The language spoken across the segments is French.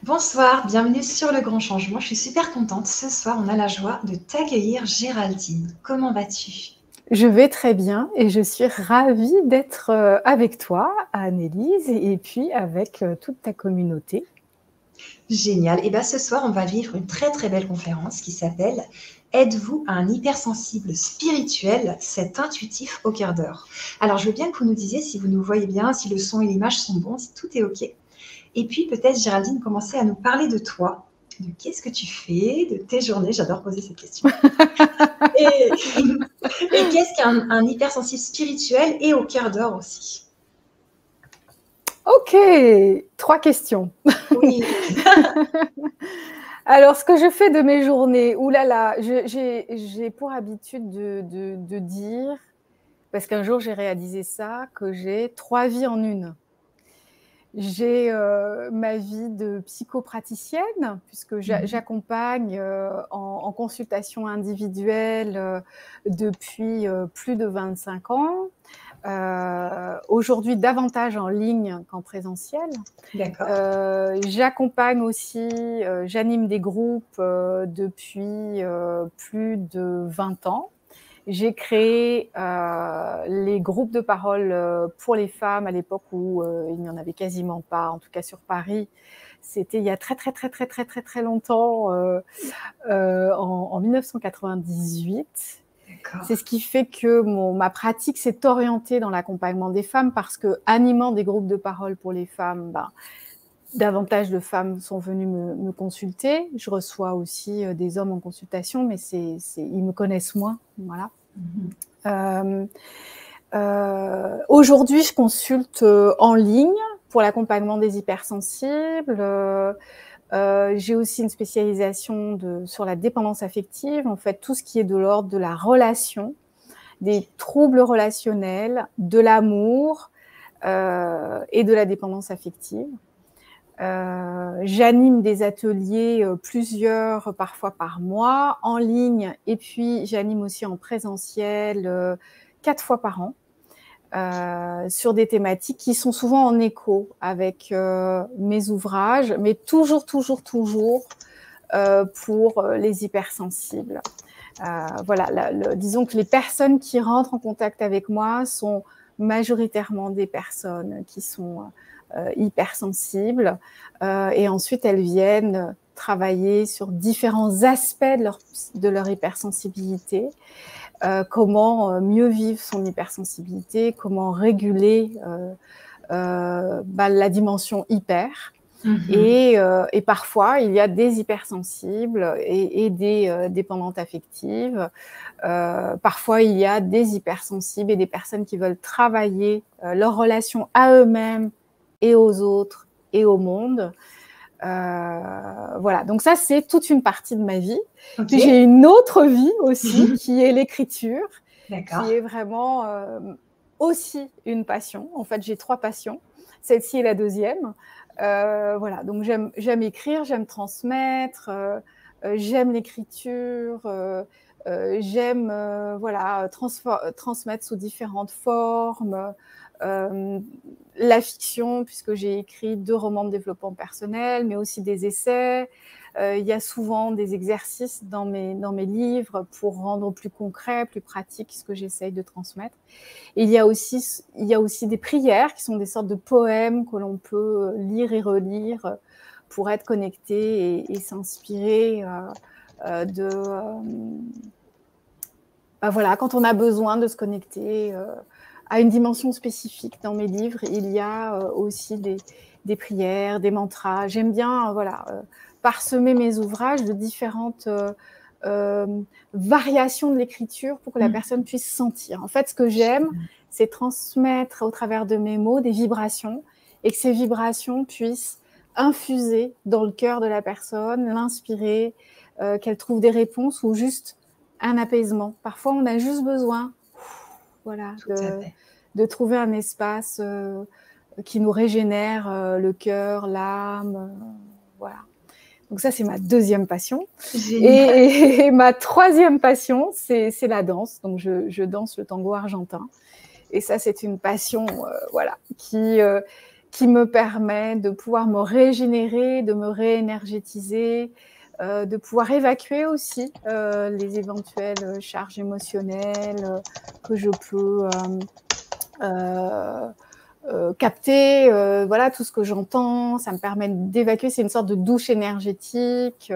Bonsoir, bienvenue sur Le Grand Changement. Je suis super contente. Ce soir, on a la joie de t'accueillir, Géraldine. Comment vas-tu? Je vais très bien et je suis ravie d'être avec toi, Annelise, et puis avec toute ta communauté. Génial. Et bien ce soir, on va vivre une très très belle conférence qui s'appelle Êtes-vous un hypersensible spirituel, c'est intuitif au cœur d'or. Alors, je veux bien que vous nous disiez si vous nous voyez bien, si le son et l'image sont bons, si tout est OK. Et puis peut-être, Géraldine, commencer à nous parler de toi, de qu'est-ce que tu fais, de tes journées. J'adore poser cette question. Et, et qu'est-ce qu'un hypersensible spirituel et au cœur d'or aussi? Ok, 3 questions. Oui. Alors, ce que je fais de mes journées, oulala, j'ai pour habitude de dire, parce qu'un jour j'ai réalisé ça, que j'ai 3 vies en une. J'ai ma vie de psychopraticienne, puisque j'accompagne en consultation individuelle depuis plus de 25 ans. Aujourd'hui, davantage en ligne qu'en présentiel. D'accord. J'accompagne aussi, j'anime des groupes depuis plus de 20 ans. J'ai créé les groupes de parole pour les femmes à l'époque où il n'y en avait quasiment pas, en tout cas sur Paris. C'était il y a très longtemps, en 1998. C'est ce qui fait que ma pratique s'est orientée dans l'accompagnement des femmes parce que, animant des groupes de parole pour les femmes, davantage de femmes sont venues me consulter. Je reçois aussi des hommes en consultation, mais ils me connaissent moins. Voilà. Aujourd'hui, je consulte en ligne pour l'accompagnement des hypersensibles. J'ai aussi une spécialisation sur la dépendance affective, en fait, tout ce qui est de l'ordre de la relation, des troubles relationnels, de l'amour et de la dépendance affective. J'anime des ateliers, plusieurs parfois par mois, en ligne, et puis j'anime aussi en présentiel 4 fois par an, sur des thématiques qui sont souvent en écho avec mes ouvrages, mais toujours pour les hypersensibles. Voilà, disons que les personnes qui rentrent en contact avec moi sont majoritairement des personnes qui sont hypersensibles, et ensuite elles viennent travailler sur différents aspects de leur hypersensibilité, comment mieux vivre son hypersensibilité, comment réguler la dimension hyper. Et parfois, il y a des hypersensibles et des dépendantes affectives. Parfois, il y a des hypersensibles et des personnes qui veulent travailler leur relation à eux-mêmes et aux autres et au monde. Voilà, donc ça, c'est toute une partie de ma vie. Okay. Puis j'ai une autre vie aussi, qui est l'écriture, qui est vraiment aussi une passion. En fait, j'ai 3 passions. Celle-ci est la deuxième. Voilà, donc j'aime écrire, j'aime transmettre, j'aime l'écriture, j'aime transmettre sous différentes formes, la fiction, puisque j'ai écrit 2 romans de développement personnel, mais aussi des essais. Il y a souvent des exercices dans mes livres pour rendre plus concret, plus pratique ce que j'essaye de transmettre. Et il y a aussi des prières qui sont des sortes de poèmes que l'on peut lire et relire pour être connecté et s'inspirer voilà, quand on a besoin de se connecter à une dimension spécifique. Dans mes livres, il y a aussi des prières, des mantras. J'aime bien parsemer mes ouvrages de différentes variations de l'écriture pour que la personne puisse sentir. En fait, ce que j'aime, c'est transmettre au travers de mes mots des vibrations et que ces vibrations puissent infuser dans le cœur de la personne, l'inspirer, qu'elle trouve des réponses ou juste un apaisement. Parfois, on a juste besoin de trouver un espace qui nous régénère le cœur, l'âme. Voilà. Donc ça, c'est ma deuxième passion. Et ma troisième passion, c'est la danse. Donc je danse le tango argentin. Et ça, c'est une passion qui qui me permet de pouvoir me régénérer, de me réénergétiser, de pouvoir évacuer aussi les éventuelles charges émotionnelles que je peux capter, voilà, tout ce que j'entends. Ça me permet d'évacuer, c'est une sorte de douche énergétique.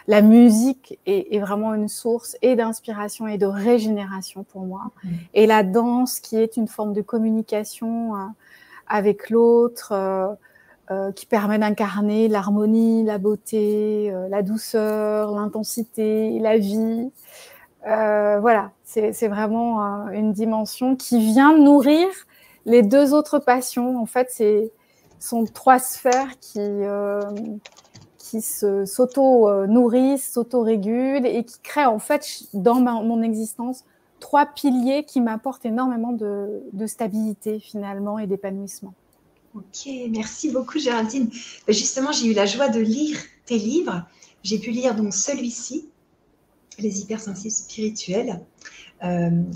La musique est vraiment une source et d'inspiration et de régénération pour moi. Et la danse qui est une forme de communication avec l'autre, qui permet d'incarner l'harmonie, la beauté, la douceur, l'intensité, la vie. Voilà, c'est vraiment une dimension qui vient nourrir les deux autres passions. En fait, sont trois sphères qui s'auto-nourrissent, s'auto-régulent et qui créent en fait dans mon existence trois piliers qui m'apportent énormément de stabilité finalement et d'épanouissement. Ok, merci beaucoup Géraldine. Justement, j'ai eu la joie de lire tes livres. J'ai pu lire donc celui-ci, Les hypersensibles spirituels.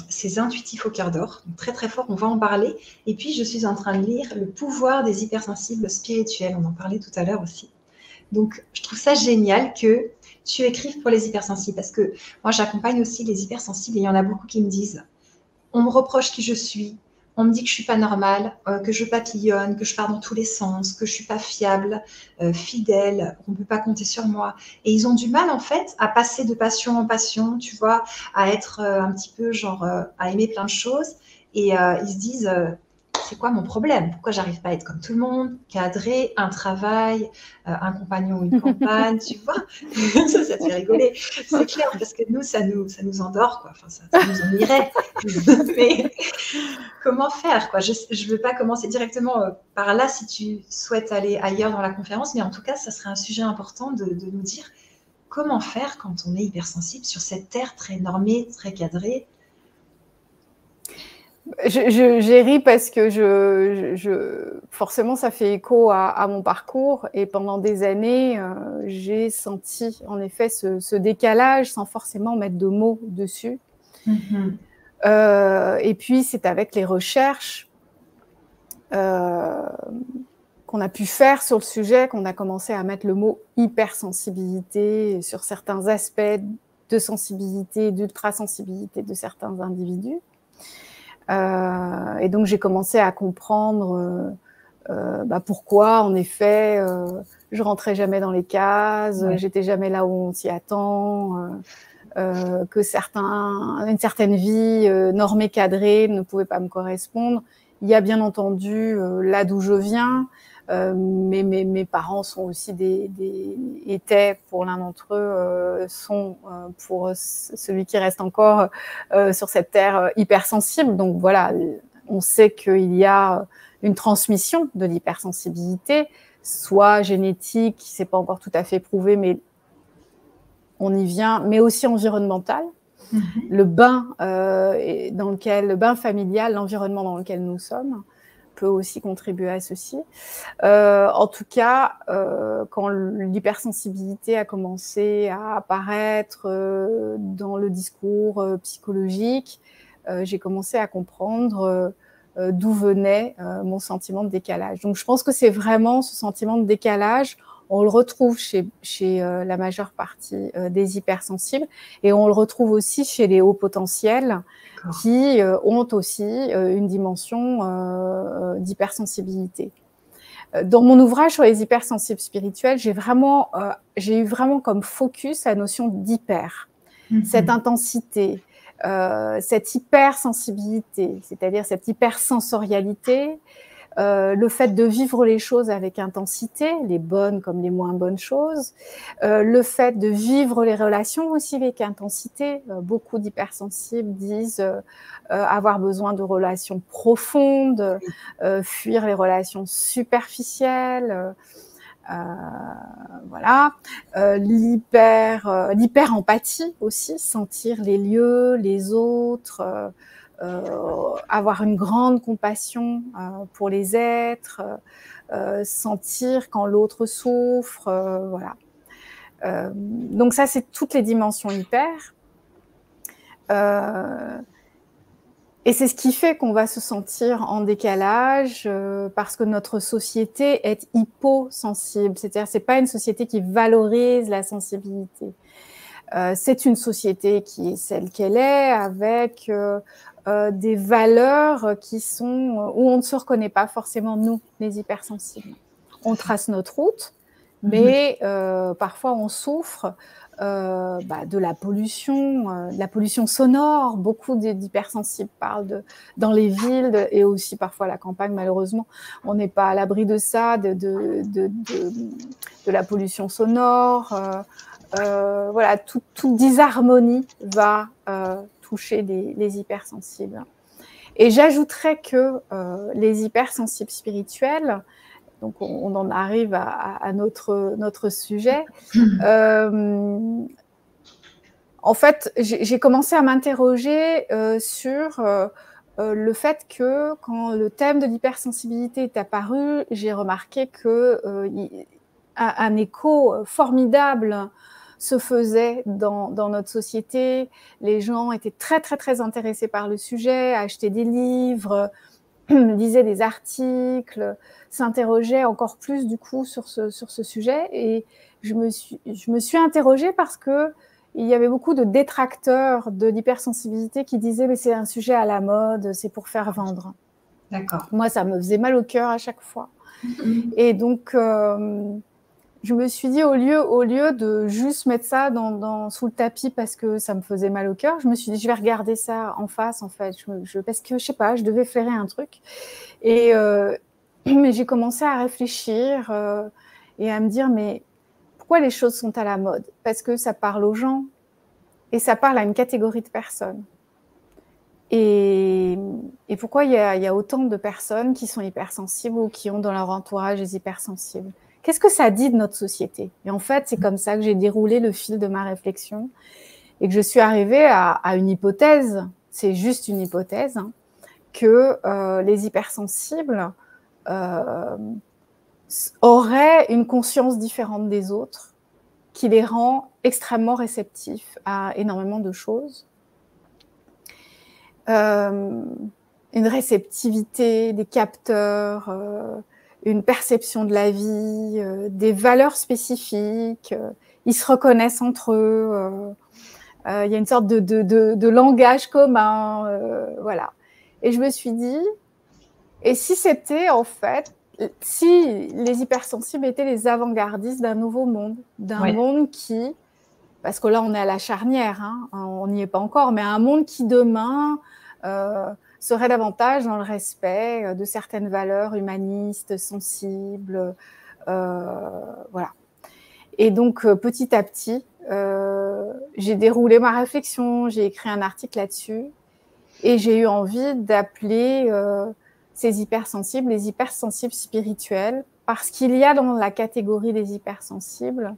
C'est intuitif au cœur d'or, très très fort, on va en parler. Et puis je suis en train de lire Le pouvoir des hypersensibles spirituels, on en parlait tout à l'heure aussi. Donc je trouve ça génial que tu écrives pour les hypersensibles, parce que moi j'accompagne aussi les hypersensibles et il y en a beaucoup qui me disent, on me reproche qui je suis, on me dit que je suis pas normale, que je papillonne, que je pars dans tous les sens, que je suis pas fiable, fidèle, qu'on peut pas compter sur moi. Et ils ont du mal en fait à passer de passion en passion, tu vois, à être un petit peu genre à aimer plein de choses. Et ils se disent, c'est quoi mon problème? Pourquoi j'arrive pas à être comme tout le monde, cadrer un travail, un compagnon ou une compagne, tu vois? Ça te fait rigoler. C'est clair, parce que nous, ça nous endort, quoi. Enfin, ça nous ennuierait. Mais comment faire, quoi? Je ne veux pas commencer directement par là si tu souhaites aller ailleurs dans la conférence, mais en tout cas, ça serait un sujet important de nous dire comment faire quand on est hypersensible sur cette terre très normée, très cadrée. J'ai ri parce que forcément, ça fait écho à mon parcours et pendant des années, j'ai senti en effet ce décalage sans forcément mettre de mots dessus. Et puis, c'est avec les recherches qu'on a pu faire sur le sujet qu'on a commencé à mettre le mot hypersensibilité sur certains aspects de sensibilité, d'ultrasensibilité de certains individus. Et donc, j'ai commencé à comprendre pourquoi, en effet, je rentrais jamais dans les cases, j'étais jamais là où on s'y attend, que une certaine vie normée, cadrée ne pouvait pas me correspondre. Il y a bien entendu là d'où je viens, mais mes parents sont aussi étaient pour l'un d'entre eux, sont pour celui qui reste encore sur cette terre hypersensible. Donc voilà, on sait qu'il y a une transmission de l'hypersensibilité, soit génétique, c'est pas encore tout à fait prouvé, mais on y vient, mais aussi environnemental. Le bain le bain familial, l'environnement dans lequel nous sommes, peut aussi contribuer à ceci. En tout cas, quand l'hypersensibilité a commencé à apparaître dans le discours psychologique, j'ai commencé à comprendre d'où venait mon sentiment de décalage. Donc, je pense que c'est vraiment ce sentiment de décalage. On le retrouve chez la majeure partie des hypersensibles et on le retrouve aussi chez les hauts potentiels qui ont aussi une dimension d'hypersensibilité. Dans mon ouvrage sur les hypersensibles spirituels, j'ai eu vraiment comme focus la notion d'hyper, cette intensité, cette hypersensibilité, c'est-à-dire cette hypersensorialité, le fait de vivre les choses avec intensité, les bonnes comme les moins bonnes choses, le fait de vivre les relations aussi avec intensité. Beaucoup d'hypersensibles disent avoir besoin de relations profondes, fuir les relations superficielles. Voilà, l'hyper-empathie aussi, sentir les lieux, les autres, avoir une grande compassion pour les êtres, sentir quand l'autre souffre, voilà. Donc ça, c'est toutes les dimensions hyper. Et c'est ce qui fait qu'on va se sentir en décalage parce que notre société est hyposensible. C'est-à-dire, c'est pas une société qui valorise la sensibilité. C'est une société qui est celle qu'elle est, avec des valeurs qui sont où on ne se reconnaît pas forcément, nous, les hypersensibles. On trace notre route, mais parfois on souffre de la pollution sonore. Beaucoup d'hypersensibles parlent dans les villes et aussi parfois à la campagne, malheureusement. On n'est pas à l'abri de ça, de la pollution sonore. Voilà, toute disharmonie va toucher les hypersensibles. Et j'ajouterais que les hypersensibles spirituels, donc on en arrive à notre sujet. En fait, j'ai commencé à m'interroger sur le fait que quand le thème de l'hypersensibilité est apparu, j'ai remarqué que un écho formidable se faisait dans notre société. Les gens étaient très, très, très intéressés par le sujet, achetaient des livres, lisaient des articles, s'interrogeaient encore plus du coup sur ce sujet. Et je me suis interrogée parce que il y avait beaucoup de détracteurs de l'hypersensibilité qui disaient mais c'est un sujet à la mode, c'est pour faire vendre. D'accord. Moi, ça me faisait mal au cœur à chaque fois. Et donc, je me suis dit, au lieu de juste mettre ça sous le tapis parce que ça me faisait mal au cœur, je me suis dit, je vais regarder ça en face, en fait. Parce que, je sais pas, je devais flairer un truc. Et mais j'ai commencé à réfléchir et à me dire, mais pourquoi les choses sont à la mode? Parce que ça parle aux gens et ça parle à une catégorie de personnes. Et pourquoi il y a autant de personnes qui sont hypersensibles ou qui ont dans leur entourage des hypersensibles? Qu'est-ce que ça dit de notre société? Et en fait, c'est comme ça que j'ai déroulé le fil de ma réflexion et que je suis arrivée à une hypothèse, c'est juste une hypothèse, hein, que les hypersensibles auraient une conscience différente des autres qui les rend extrêmement réceptifs à énormément de choses. Une réceptivité, des capteurs, une perception de la vie, des valeurs spécifiques. Ils se reconnaissent entre eux. Il y a une sorte de langage commun. Voilà. Et je me suis dit, et si c'était en fait, si les hypersensibles étaient les avant-gardistes d'un nouveau monde, d'un monde qui, parce que là on est à la charnière, hein, on n'y est pas encore, mais un monde qui demain serait davantage dans le respect de certaines valeurs humanistes, sensibles, voilà. Et donc petit à petit, j'ai déroulé ma réflexion, j'ai écrit un article là-dessus, et j'ai eu envie d'appeler ces hypersensibles les hypersensibles spirituels, parce qu'il y a dans la catégorie des hypersensibles,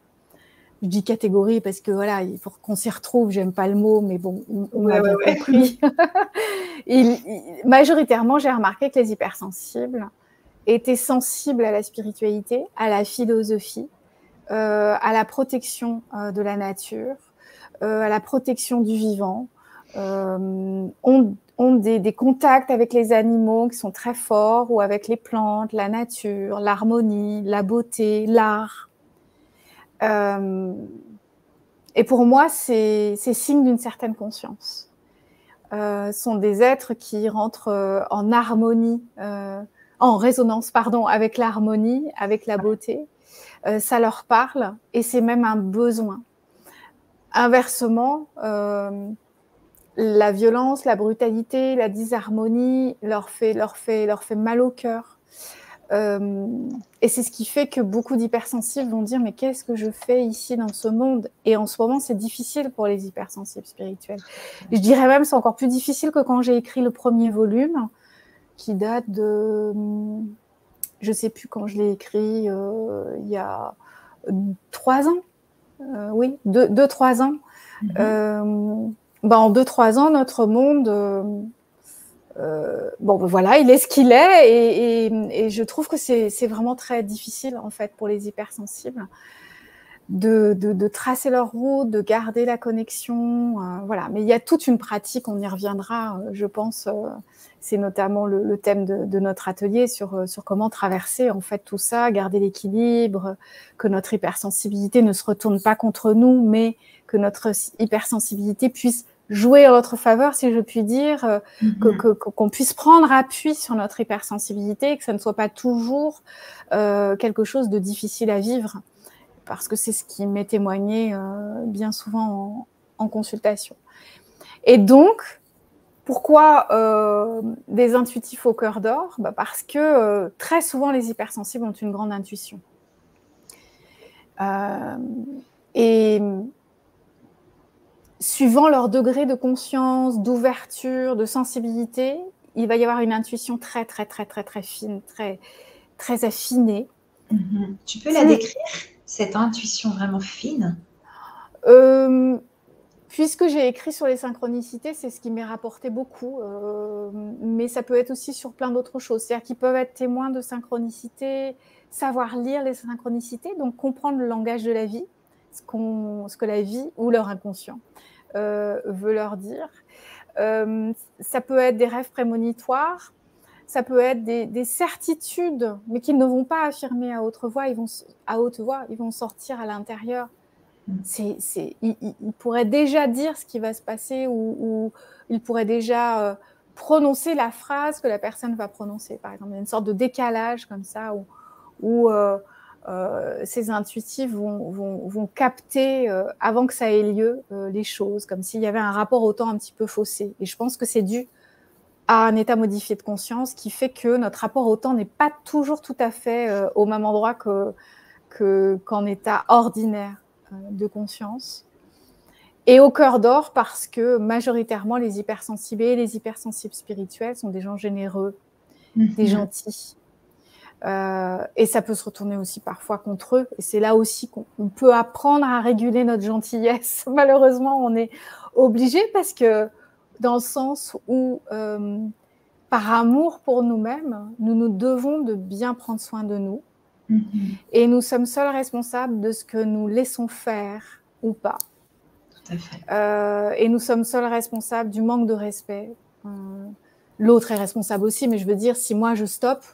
je dis catégorie parce que voilà, il faut qu'on s'y retrouve, j'aime pas le mot, mais bon, on a bien compris. Majoritairement, j'ai remarqué que les hypersensibles étaient sensibles à la spiritualité, à la philosophie, à la protection de la nature, à la protection du vivant, ont des contacts avec les animaux qui sont très forts, ou avec les plantes, la nature, l'harmonie, la beauté, l'art. Et pour moi, c'est signe d'une certaine conscience. Sont des êtres qui rentrent en harmonie, en résonance, pardon, avec l'harmonie, avec la beauté. Ça leur parle et c'est même un besoin. Inversement, la violence, la brutalité, la disharmonie leur fait mal au cœur. Et c'est ce qui fait que beaucoup d'hypersensibles vont dire mais qu'est-ce que je fais ici dans ce monde? Et en ce moment, c'est difficile pour les hypersensibles spirituels. Je dirais même c'est encore plus difficile que quand j'ai écrit le premier volume, qui date de... Je sais plus quand je l'ai écrit, il y a 3 ans. Oui, 2-3 ans. En 2-3 ans, notre monde... voilà, il est ce qu'il est et je trouve que c'est vraiment très difficile en fait pour les hypersensibles de tracer leur route, de garder la connexion. Voilà. Mais il y a toute une pratique, on y reviendra, je pense. C'est notamment le thème de notre atelier sur comment traverser en fait tout ça, garder l'équilibre, que notre hypersensibilité ne se retourne pas contre nous, mais que notre hypersensibilité puisse jouer en notre faveur, si je puis dire, qu'on puisse prendre appui sur notre hypersensibilité, que ça ne soit pas toujours quelque chose de difficile à vivre, parce que c'est ce qui m'est témoigné bien souvent en consultation. Et donc, pourquoi des intuitifs au cœur d'or? Parce que très souvent, les hypersensibles ont une grande intuition. Et suivant leur degré de conscience, d'ouverture, de sensibilité, il va y avoir une intuition très, très, très, très, très fine, très, très affinée. Tu peux la décrire, cette intuition vraiment fine? Puisque j'ai écrit sur les synchronicités, c'est ce qui m'est rapporté beaucoup, mais ça peut être aussi sur plein d'autres choses. C'est-à-dire qu'ils peuvent être témoins de synchronicité, savoir lire les synchronicités, donc comprendre le langage de la vie, ce que la vie ou leur inconscient veut leur dire. Ça peut être des rêves prémonitoires, ça peut être des certitudes, mais qu'ils ne vont pas affirmer à haute voix, ils vont sortir à l'intérieur. Il pourrait déjà dire ce qui va se passer, ou il pourrait déjà prononcer la phrase que la personne va prononcer, par exemple. Il y a une sorte de décalage comme ça, où ces intuitifs vont capter, avant que ça ait lieu, les choses, comme s'il y avait un rapport au temps un petit peu faussé. Et je pense que c'est dû à un état modifié de conscience qui fait que notre rapport au temps n'est pas toujours tout à fait au même endroit qu'en état ordinaire de conscience. Et au cœur d'or, parce que majoritairement les hypersensibles et les hypersensibles spirituels sont des gens généreux, des gentils. Et ça peut se retourner aussi parfois contre eux. Et c'est là aussi qu'on peut apprendre à réguler notre gentillesse. Malheureusement, on est obligé, parce que dans le sens où, par amour pour nous-mêmes, nous nous devons de bien prendre soin de nous. Et nous sommes seuls responsables de ce que nous laissons faire ou pas. Tout à fait. Et nous sommes seuls responsables du manque de respect. L'autre est responsable aussi, mais je veux dire, si moi je stoppe,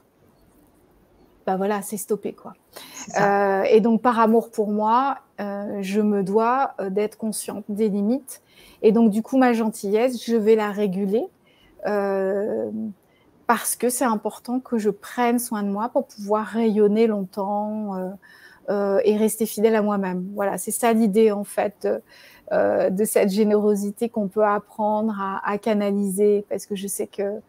voilà, c'est stoppé, quoi. Et donc, par amour pour moi, je me dois d'être consciente des limites. Et donc, du coup, ma gentillesse, je vais la réguler, parce que c'est important que je prenne soin de moi pour pouvoir rayonner longtemps et rester fidèle à moi-même. Voilà, c'est ça l'idée, en fait, de cette générosité qu'on peut apprendre à canaliser, parce que je sais que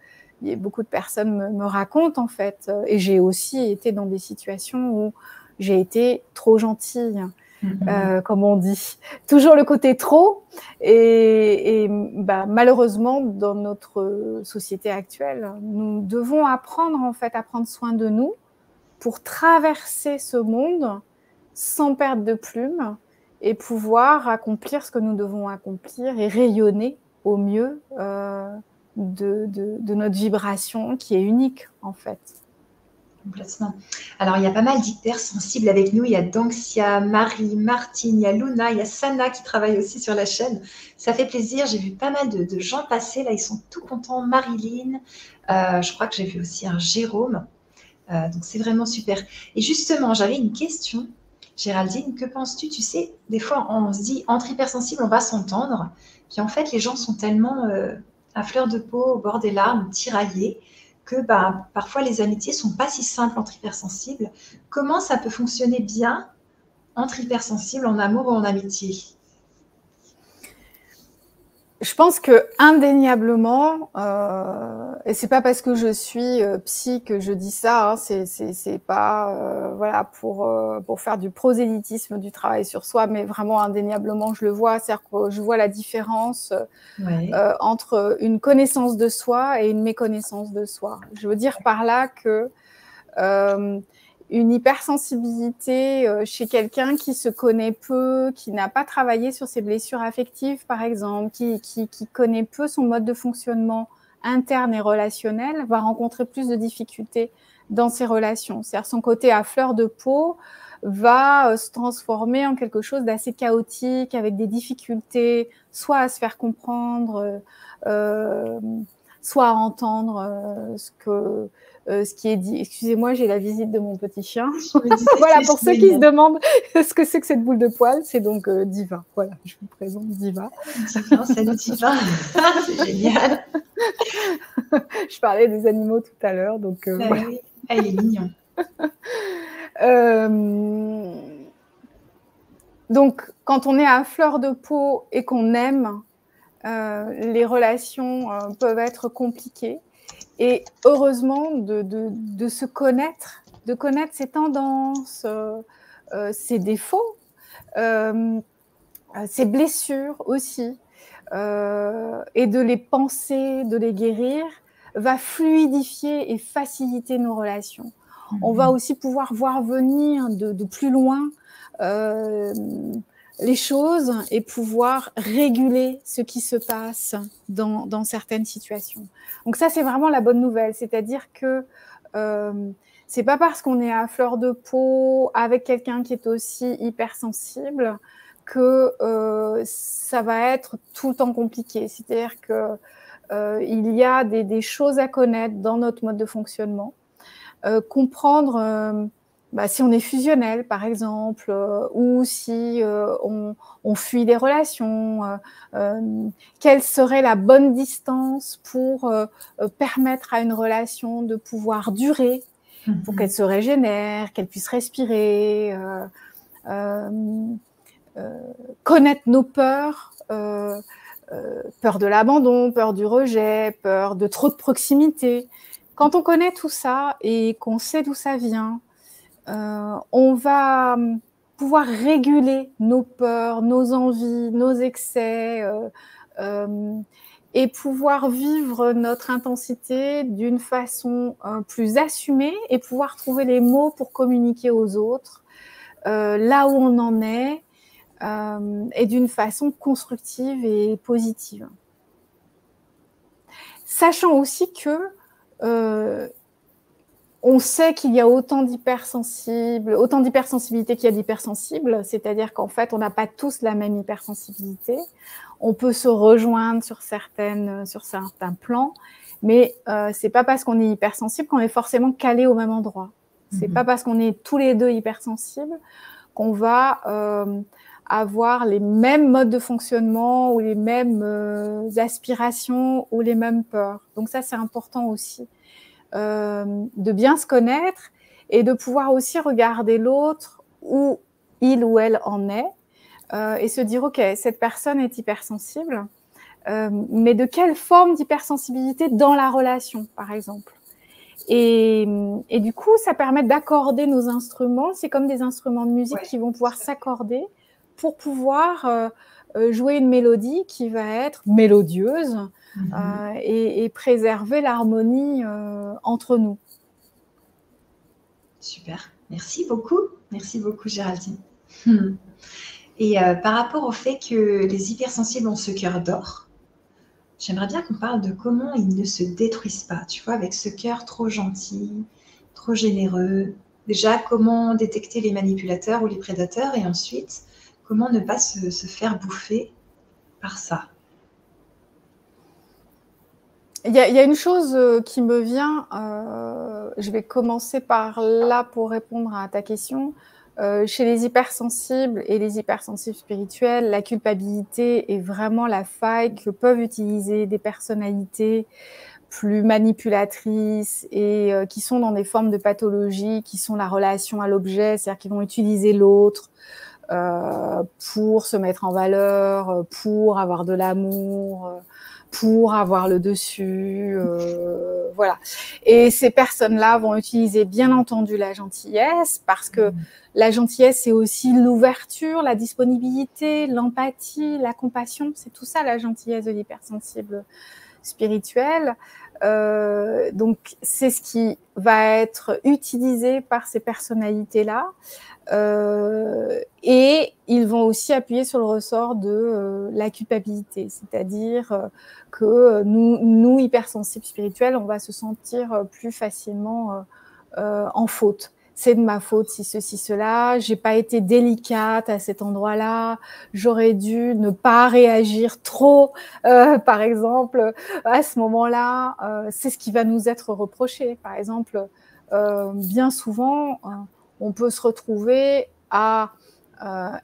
beaucoup de personnes me racontent, en fait, et j'ai aussi été dans des situations où j'ai été trop gentille, comme on dit. Toujours le côté trop, et malheureusement, dans notre société actuelle, nous devons apprendre, en fait, à prendre soin de nous pour traverser ce monde sans perdre de plume et pouvoir accomplir ce que nous devons accomplir et rayonner au mieux de notre vibration qui est unique, en fait. Complètement. Alors, il y a pas mal d'hypersensibles avec nous. Il y a Danxia, Marie, Martine, il y a Luna, il y a Sana qui travaille aussi sur la chaîne. Ça fait plaisir. J'ai vu pas mal de gens passer. Là, ils sont tout contents. Marilyn, je crois que j'ai vu aussi un Jérôme. Donc, c'est vraiment super. Et justement, j'avais une question. Géraldine, que penses-tu? Tu sais, des fois, on se dit, entre hypersensibles, on va s'entendre. Puis en fait, les gens sont tellement à fleur de peau, au bord des larmes, tiraillés, que parfois les amitiés sont pas si simples entre hypersensibles. Comment ça peut fonctionner bien entre hypersensibles, en amour ou en amitié? Je pense que indéniablement, et c'est pas parce que je suis psy que je dis ça, hein, c'est pas voilà pour faire du prosélytisme du travail sur soi, mais vraiment indéniablement je le vois, c'est-à-dire que je vois la différence entre une connaissance de soi et une méconnaissance de soi. Je veux dire par là que une hypersensibilité chez quelqu'un qui se connaît peu, qui n'a pas travaillé sur ses blessures affectives, par exemple, qui connaît peu son mode de fonctionnement interne et relationnel, va rencontrer plus de difficultés dans ses relations. C'est-à-dire son côté à fleur de peau va se transformer en quelque chose d'assez chaotique, avec des difficultés, soit à se faire comprendre, soit à entendre ce qui est dit. Excusez-moi, j'ai la visite de mon petit chien. Voilà, pour ceux qui se demandent ce que c'est que cette boule de poil, c'est donc Diva. Voilà, je vous présente Diva. Diva, salut Diva. C'est génial. Je parlais des animaux tout à l'heure, donc voilà. Oui. Elle est mignonne. Donc, quand on est à fleur de peau et qu'on aime, les relations peuvent être compliquées. Et heureusement, de se connaître, de connaître ses tendances, ses défauts, ses blessures aussi, et de les penser, de les guérir, va fluidifier et faciliter nos relations. On va aussi pouvoir voir venir de plus loin les choses et pouvoir réguler ce qui se passe dans certaines situations. Donc ça, c'est vraiment la bonne nouvelle. C'est-à-dire que c'est pas parce qu'on est à fleur de peau avec quelqu'un qui est aussi hypersensible que ça va être tout le temps compliqué. C'est-à-dire que il y a des choses à connaître dans notre mode de fonctionnement. Comprendre si on est fusionnel, par exemple, ou si on fuit des relations, quelle serait la bonne distance pour permettre à une relation de pouvoir durer, pour qu'elle se régénère, qu'elle puisse respirer, connaître nos peurs, peur de l'abandon, peur du rejet, peur de trop de proximité. Quand on connaît tout ça et qu'on sait d'où ça vient, on va pouvoir réguler nos peurs, nos envies, nos excès, et pouvoir vivre notre intensité d'une façon plus assumée et pouvoir trouver les mots pour communiquer aux autres là où on en est, et d'une façon constructive et positive. Sachant aussi que on sait qu'il y a autant d'hypersensibilité qu'il y a d'hypersensibles, c'est-à-dire qu'en fait, on n'a pas tous la même hypersensibilité. On peut se rejoindre sur certains plans, mais c'est pas parce qu'on est hypersensible qu'on est forcément calé au même endroit. C'est pas parce qu'on est tous les deux hypersensibles qu'on va avoir les mêmes modes de fonctionnement ou les mêmes aspirations ou les mêmes peurs. Donc ça, c'est important aussi. De bien se connaître et de pouvoir aussi regarder l'autre où il ou elle en est et se dire, ok, cette personne est hypersensible, mais de quelle forme d'hypersensibilité dans la relation, par exemple. Et du coup, ça permet d'accorder nos instruments. C'est comme des instruments de musique qui vont pouvoir s'accorder pour pouvoir jouer une mélodie qui va être mélodieuse et préserver l'harmonie entre nous. Super, merci beaucoup Géraldine. Et par rapport au fait que les hypersensibles ont ce cœur d'or, j'aimerais bien qu'on parle de comment ils ne se détruisent pas, tu vois, avec ce cœur trop gentil, trop généreux. Déjà, comment détecter les manipulateurs ou les prédateurs et ensuite, comment ne pas se faire bouffer par ça. Il y a une chose qui me vient, je vais commencer par là pour répondre à ta question. Chez les hypersensibles et les hypersensibles spirituels, la culpabilité est vraiment la faille que peuvent utiliser des personnalités plus manipulatrices et qui sont dans des formes de pathologie, qui sont la relation à l'objet, c'est-à-dire qu'ils vont utiliser l'autre pour se mettre en valeur, pour avoir de l'amour, pour avoir le dessus, voilà. Et ces personnes-là vont utiliser bien entendu la gentillesse, parce que la gentillesse, c'est aussi l'ouverture, la disponibilité, l'empathie, la compassion, c'est tout ça la gentillesse de l'hypersensible spirituel. Donc c'est ce qui va être utilisé par ces personnalités-là. Et ils vont aussi appuyer sur le ressort de la culpabilité, c'est-à-dire que nous hypersensibles spirituels, on va se sentir plus facilement en faute. C'est de ma faute si ceci, cela, j'ai pas été délicate à cet endroit-là, j'aurais dû ne pas réagir trop, par exemple, à ce moment-là. C'est ce qui va nous être reproché. Par exemple, bien souvent, on peut se retrouver à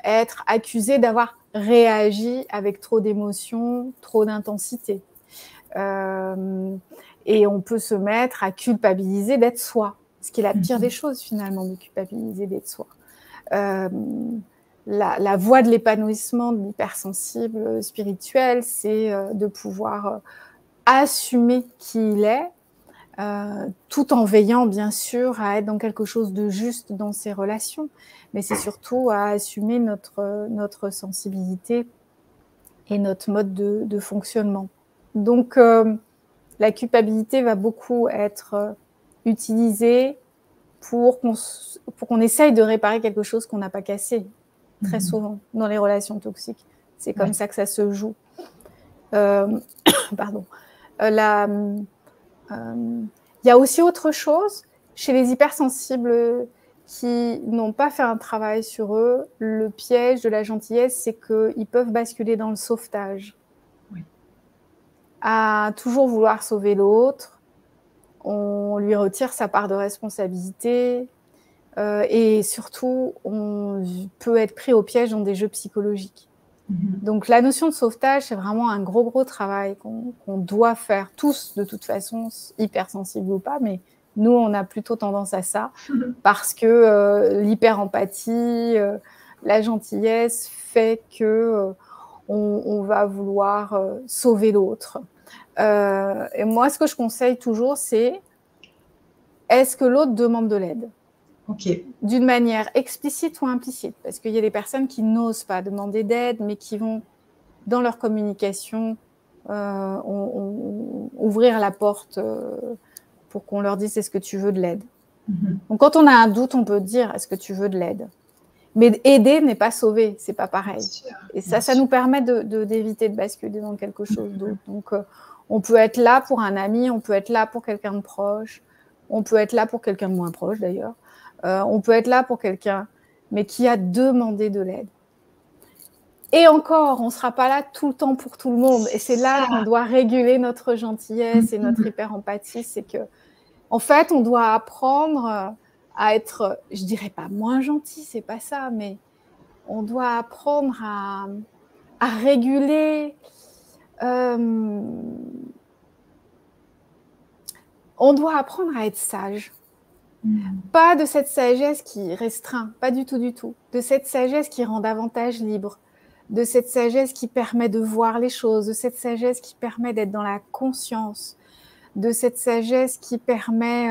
être accusé d'avoir réagi avec trop d'émotions, trop d'intensité. Et on peut se mettre à culpabiliser d'être soi. Ce qui est la pire des choses, finalement, de culpabiliser d'être soi. La voie de l'épanouissement de l'hypersensible spirituel, c'est de pouvoir assumer qui il est, tout en veillant, bien sûr, à être dans quelque chose de juste dans ses relations. Mais c'est surtout à assumer notre sensibilité et notre mode de fonctionnement. Donc, la culpabilité va beaucoup être utilisée pour qu'on essaye de réparer quelque chose qu'on n'a pas cassé, très souvent, dans les relations toxiques. C'est comme ça que ça se joue. Pardon. Il y a aussi autre chose, chez les hypersensibles qui n'ont pas fait un travail sur eux, le piège de la gentillesse, c'est qu'ils peuvent basculer dans le sauvetage. À toujours vouloir sauver l'autre, on lui retire sa part de responsabilité et surtout, on peut être pris au piège dans des jeux psychologiques. Donc, la notion de sauvetage, c'est vraiment un gros travail qu'on doit faire tous, de toute façon, hypersensibles ou pas, mais nous, on a plutôt tendance à ça parce que l'hyper-empathie, la gentillesse fait que on va vouloir sauver l'autre. Et moi, ce que je conseille toujours, c'est est-ce que l'autre demande de l'aide ? D'une manière explicite ou implicite, parce qu'il y a des personnes qui n'osent pas demander d'aide, mais qui vont, dans leur communication, ouvrir la porte pour qu'on leur dise « est-ce que tu veux de l'aide ?» Donc, quand on a un doute, on peut dire « est-ce que tu veux de l'aide ?» Mais aider n'est pas sauver, c'est pas pareil. Et ça nous permet d'éviter de basculer dans quelque chose d'autre. Donc, on peut être là pour un ami, on peut être là pour quelqu'un de proche, on peut être là pour quelqu'un de moins proche d'ailleurs. On peut être là pour quelqu'un, mais qui a demandé de l'aide. Et encore, on ne sera pas là tout le temps pour tout le monde. Et c'est là qu'on doit réguler notre gentillesse et notre hyper-empathie. C'est que, en fait, on doit apprendre à être, je dirais pas moins gentil, c'est pas ça, mais on doit apprendre à réguler. On doit apprendre à être sage. Pas de cette sagesse qui restreint, pas du tout, de cette sagesse qui rend davantage libre, de cette sagesse qui permet de voir les choses, de cette sagesse qui permet d'être dans la conscience, de cette sagesse qui permet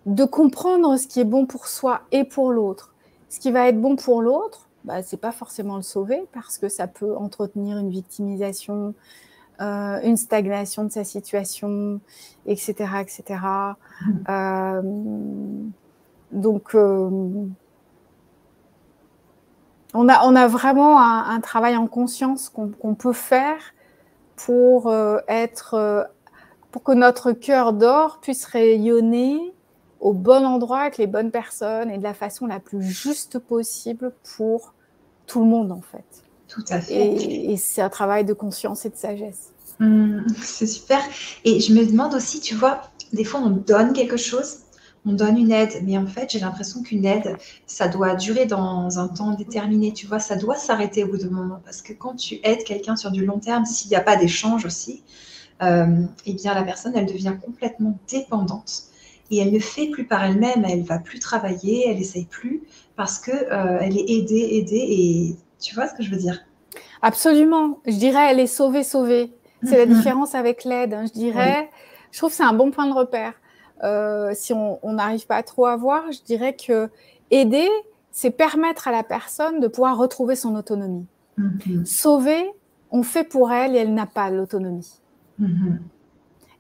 de comprendre ce qui est bon pour soi et pour l'autre. Ce qui va être bon pour l'autre, c'est pas forcément le sauver parce que ça peut entretenir une victimisation, une stagnation de sa situation, etc. Donc, on a vraiment un travail en conscience qu'on peut faire pour que notre cœur d'or puisse rayonner au bon endroit avec les bonnes personnes et de la façon la plus juste possible pour tout le monde, en fait. Tout à fait. Et c'est un travail de conscience et de sagesse. C'est super. Et je me demande aussi, tu vois, des fois on donne quelque chose, on donne une aide, mais en fait j'ai l'impression qu'une aide, ça doit durer dans un temps déterminé, tu vois, ça doit s'arrêter au bout d'un moment. Parce que quand tu aides quelqu'un sur du long terme, s'il n'y a pas d'échange aussi, eh bien la personne, elle devient complètement dépendante. Et elle ne fait plus par elle-même, elle ne va plus travailler, elle n'essaye plus, parce qu'elle est aidée, et tu vois ce que je veux dire ? Absolument. Je dirais, elle est sauvée. C'est la différence avec l'aide. Je dirais, je trouve que c'est un bon point de repère. Si on n'arrive pas trop à voir, je dirais que aider, c'est permettre à la personne de pouvoir retrouver son autonomie. Sauver, on fait pour elle et elle n'a pas l'autonomie.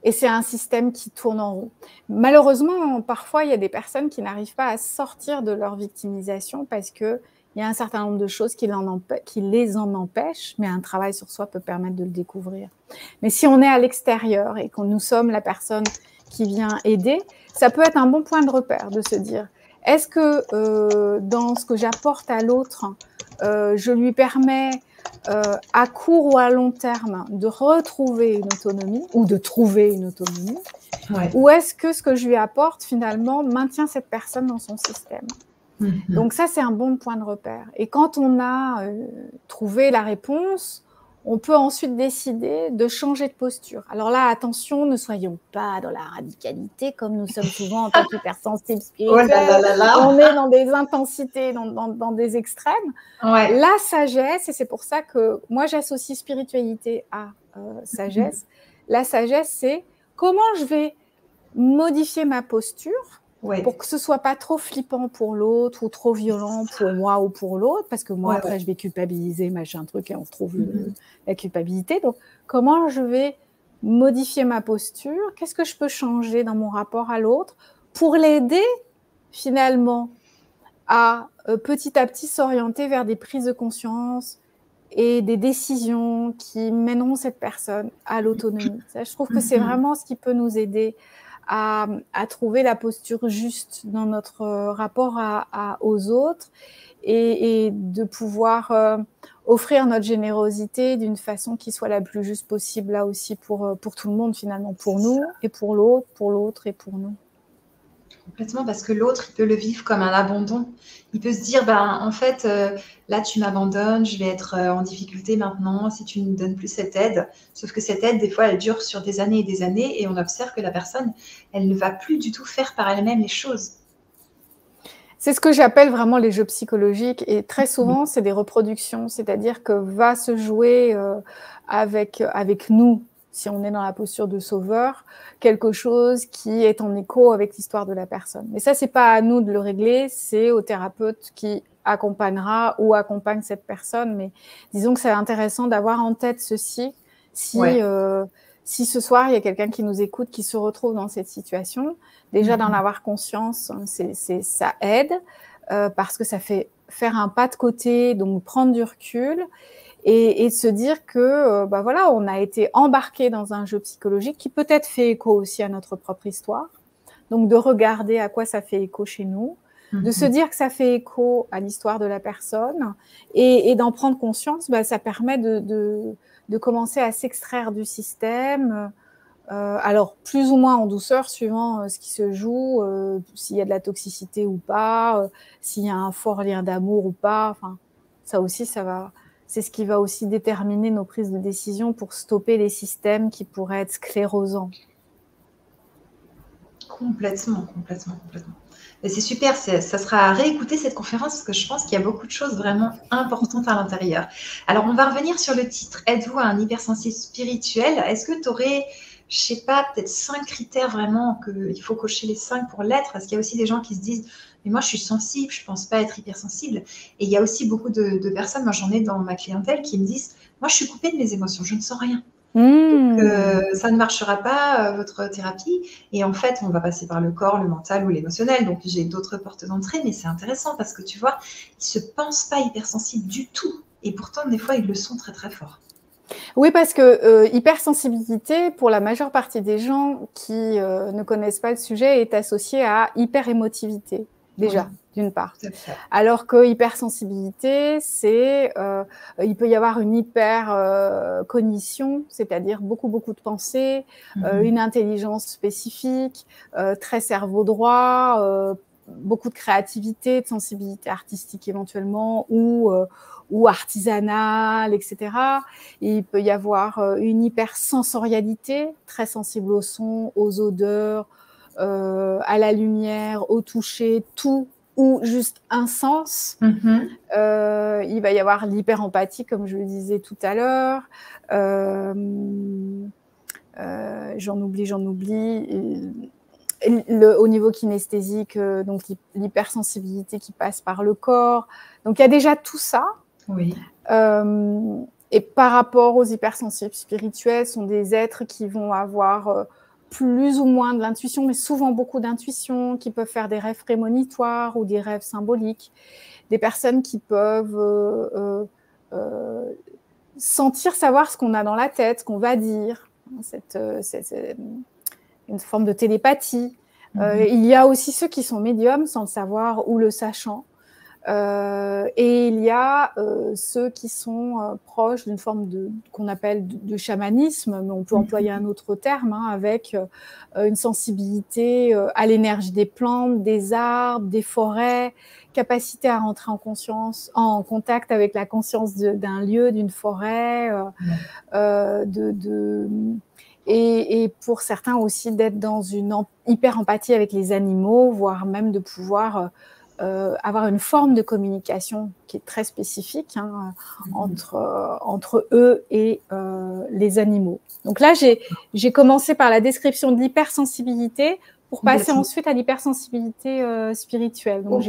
Et c'est un système qui tourne en rond. Malheureusement, parfois, il y a des personnes qui n'arrivent pas à sortir de leur victimisation parce qu'il y a un certain nombre de choses qui les en empêchent, mais un travail sur soi peut permettre de le découvrir. Mais si on est à l'extérieur et que nous sommes la personne qui vient aider, ça peut être un bon point de repère de se dire, est-ce que dans ce que j'apporte à l'autre, je lui permets à court ou à long terme de retrouver une autonomie ou de trouver une autonomie, ou est-ce que ce que je lui apporte finalement maintient cette personne dans son système? Donc ça, c'est un bon point de repère. Et quand on a trouvé la réponse, on peut ensuite décider de changer de posture. Alors là, attention, ne soyons pas dans la radicalité, comme nous sommes souvent en tant qu'hypersensibles spirituels. On est dans des intensités, dans des extrêmes. La sagesse, et c'est pour ça que moi, j'associe spiritualité à sagesse. La sagesse, c'est comment je vais modifier ma posture pour que ce soit pas trop flippant pour l'autre ou trop violent pour moi ou pour l'autre, parce que moi, après, je vais culpabiliser, machin truc, et on retrouve la culpabilité. Donc, comment je vais modifier ma posture? Qu'est-ce que je peux changer dans mon rapport à l'autre pour l'aider, finalement, à petit s'orienter vers des prises de conscience et des décisions qui mèneront cette personne à l'autonomie. Ça, je trouve que c'est vraiment ce qui peut nous aider à trouver la posture juste dans notre rapport aux autres et de pouvoir offrir notre générosité d'une façon qui soit la plus juste possible, là aussi pour tout le monde finalement, pour nous et pour l'autre et pour nous. Complètement, parce que l'autre, il peut le vivre comme un abandon. Il peut se dire, en fait, là, tu m'abandonnes, je vais être en difficulté maintenant si tu ne me donnes plus cette aide. Sauf que cette aide, des fois, elle dure sur des années et on observe que la personne, elle ne va plus du tout faire par elle-même les choses. C'est ce que j'appelle vraiment les jeux psychologiques, et très souvent, c'est des reproductions, c'est-à-dire que va se jouer avec nous, si on est dans la posture de sauveur, quelque chose qui est en écho avec l'histoire de la personne. Mais ça, c'est pas à nous de le régler, c'est au thérapeute qui accompagnera ou accompagne cette personne. Mais disons que c'est intéressant d'avoir en tête ceci, si ce soir, il y a quelqu'un qui nous écoute, qui se retrouve dans cette situation, déjà d'en avoir conscience, ça aide, parce que ça fait faire un pas de côté, donc prendre du recul, et se dire que voilà, on a été embarqué dans un jeu psychologique qui peut-être fait écho aussi à notre propre histoire. Donc de regarder à quoi ça fait écho chez nous, de se dire que ça fait écho à l'histoire de la personne, et d'en prendre conscience, ça permet de commencer à s'extraire du système, alors plus ou moins en douceur, suivant ce qui se joue, s'il y a de la toxicité ou pas, s'il y a un fort lien d'amour ou pas. Enfin, ça aussi, c'est ce qui va aussi déterminer nos prises de décision pour stopper les systèmes qui pourraient être sclérosants. Complètement. Et c'est super, ça sera à réécouter cette conférence, parce que je pense qu'il y a beaucoup de choses vraiment importantes à l'intérieur. Alors, on va revenir sur le titre. Êtes-vous un hypersensible spirituel? Est-ce que tu aurais, je sais pas, peut-être 5 critères vraiment qu'il faut cocher les 5 pour l'être? Parce qu'il y a aussi des gens qui se disent, mais moi je suis sensible, je pense pas être hypersensible. Et il y a aussi beaucoup de personnes, moi j'en ai dans ma clientèle, qui me disent, moi je suis coupée de mes émotions, je ne sens rien. Donc, ça ne marchera pas, votre thérapie. Et en fait, on va passer par le corps, le mental ou l'émotionnel. Donc, j'ai d'autres portes d'entrée, mais c'est intéressant parce que tu vois, ils ne se pensent pas hypersensibles du tout. Et pourtant, des fois, ils le sont très, très fort. Oui, parce que hypersensibilité, pour la majeure partie des gens qui ne connaissent pas le sujet, est associée à hyperémotivité, déjà, d'une part. Alors que hypersensibilité, il peut y avoir une hypercognition, c'est-à-dire beaucoup de pensées, une intelligence spécifique, très cerveau droit, beaucoup de créativité, de sensibilité artistique éventuellement, ou artisanale, etc. Et il peut y avoir une hypersensorialité, très sensible au son, aux odeurs, à la lumière, au toucher, tout, ou juste un sens. Il va y avoir l'hyperempathie, comme je le disais tout à l'heure. J'en oublie. Au niveau kinesthésique, donc l'hypersensibilité qui passe par le corps. Donc il y a déjà tout ça. Oui. Et par rapport aux hypersensibles spirituels, sont des êtres qui vont avoir plus ou moins de l'intuition, mais souvent beaucoup d'intuition, qui peuvent faire des rêves prémonitoires ou des rêves symboliques. Des personnes qui peuvent sentir, savoir ce qu'on a dans la tête, ce qu'on va dire. C'est une forme de télépathie. Il y a aussi ceux qui sont médiums sans le savoir ou le sachant. Et il y a ceux qui sont proches d'une forme qu'on appelle de chamanisme, mais on peut employer un autre terme, hein, avec une sensibilité à l'énergie des plantes, des arbres, des forêts, capacité à rentrer en conscience, en contact avec la conscience d'un lieu, d'une forêt, et pour certains aussi d'être dans une hyper empathie avec les animaux, voire même de pouvoir avoir une forme de communication qui est très spécifique, hein, entre eux et les animaux. Donc là, j'ai commencé par la description de l'hypersensibilité pour passer ensuite à l'hypersensibilité spirituelle. Donc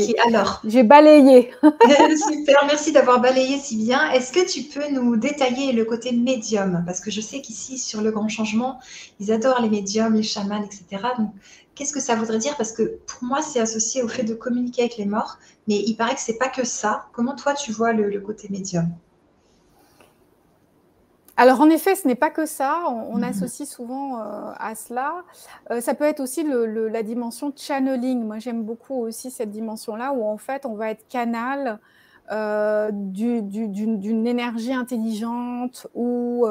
j'ai balayé. Super, merci d'avoir balayé si bien. Est-ce que tu peux nous détailler le côté médium? Parce que je sais qu'ici, sur Le Grand Changement, ils adorent les médiums, les chamans, etc. Donc, qu'est-ce que ça voudrait dire? Parce que pour moi, c'est associé au fait de communiquer avec les morts, mais il paraît que c'est pas que ça. Comment toi, tu vois le côté médium? Alors, en effet, ce n'est pas que ça. On associe souvent à cela. Ça peut être aussi la dimension channeling. Moi, j'aime beaucoup aussi cette dimension-là où, en fait, on va être canal d'une énergie intelligente ou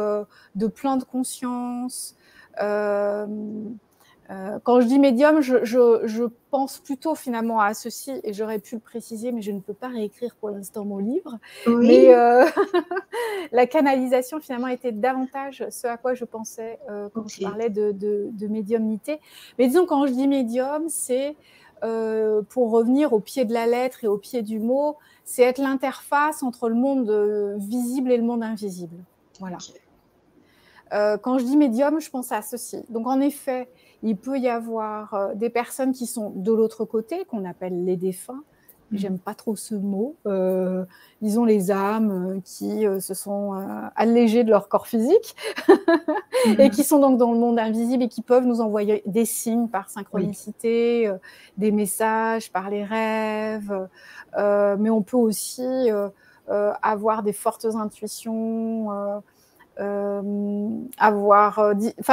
de plan de conscience. Quand je dis médium, je pense plutôt finalement à ceci, et j'aurais pu le préciser, mais je ne peux pas réécrire pour l'instant mon livre. Oui. Mais la canalisation finalement était davantage ce à quoi je pensais quand je parlais de médiumnité. Mais disons, quand je dis médium, c'est pour revenir au pied de la lettre et au pied du mot, c'est être l'interface entre le monde visible et le monde invisible. Voilà. Quand je dis médium, je pense à ceci. Donc, en effet, il peut y avoir des personnes qui sont de l'autre côté, qu'on appelle les défunts. J'aime pas trop ce mot. Disons les âmes qui se sont allégées de leur corps physique et qui sont donc dans le monde invisible et qui peuvent nous envoyer des signes par synchronicité, des messages par les rêves. Mais on peut aussi avoir des fortes intuitions, il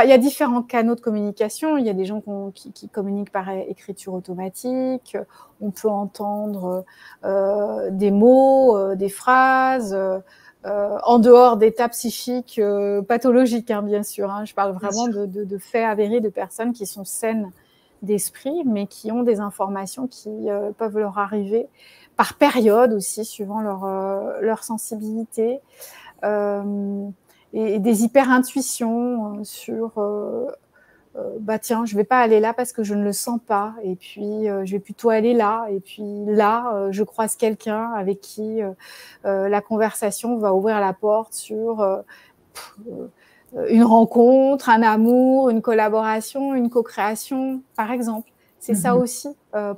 y a différents canaux de communication. Il y a des gens qui communiquent par écriture automatique. On peut entendre des mots, des phrases, en dehors d'états psychiques pathologiques, hein, bien sûr. Hein. Je parle vraiment de faits avérés de personnes qui sont saines d'esprit, mais qui ont des informations qui peuvent leur arriver par période aussi, suivant leur sensibilité. Et des hyper-intuitions sur tiens, je ne vais pas aller là parce que je ne le sens pas, et puis je vais plutôt aller là, et puis là, je croise quelqu'un avec qui la conversation va ouvrir la porte sur une rencontre, un amour, une collaboration, une co-création, par exemple. C'est ça aussi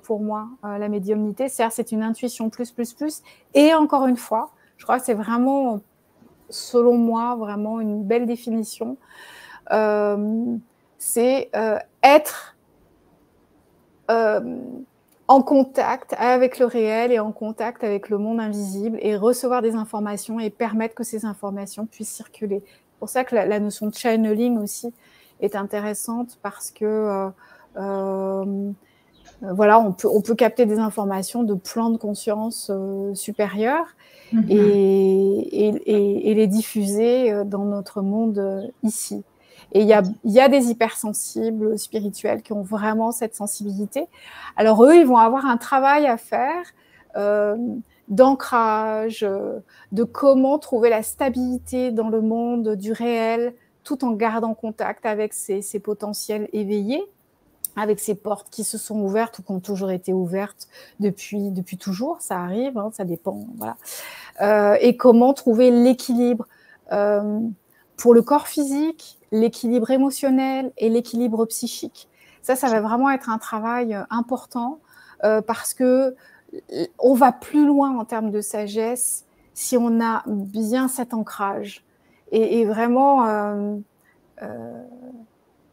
pour moi, la médiumnité. C'est une intuition plus, et encore une fois, je crois que c'est vraiment, selon moi, vraiment une belle définition. C'est être en contact avec le réel et en contact avec le monde invisible, et recevoir des informations et permettre que ces informations puissent circuler. C'est pour ça que la notion de channeling aussi est intéressante, parce que voilà, on peut capter des informations de plans de conscience supérieurs et les diffuser dans notre monde ici. Et il y a des hypersensibles spirituels qui ont vraiment cette sensibilité. Alors eux, ils vont avoir un travail à faire d'ancrage, de comment trouver la stabilité dans le monde du réel, tout en gardant contact avec ces potentiels éveillés, avec ces portes qui se sont ouvertes ou qui ont toujours été ouvertes depuis toujours. Ça arrive, hein, ça dépend. Voilà. Et comment trouver l'équilibre pour le corps physique, l'équilibre émotionnel et l'équilibre psychique. Ça va vraiment être un travail important parce que on va plus loin en termes de sagesse si on a bien cet ancrage. Et vraiment,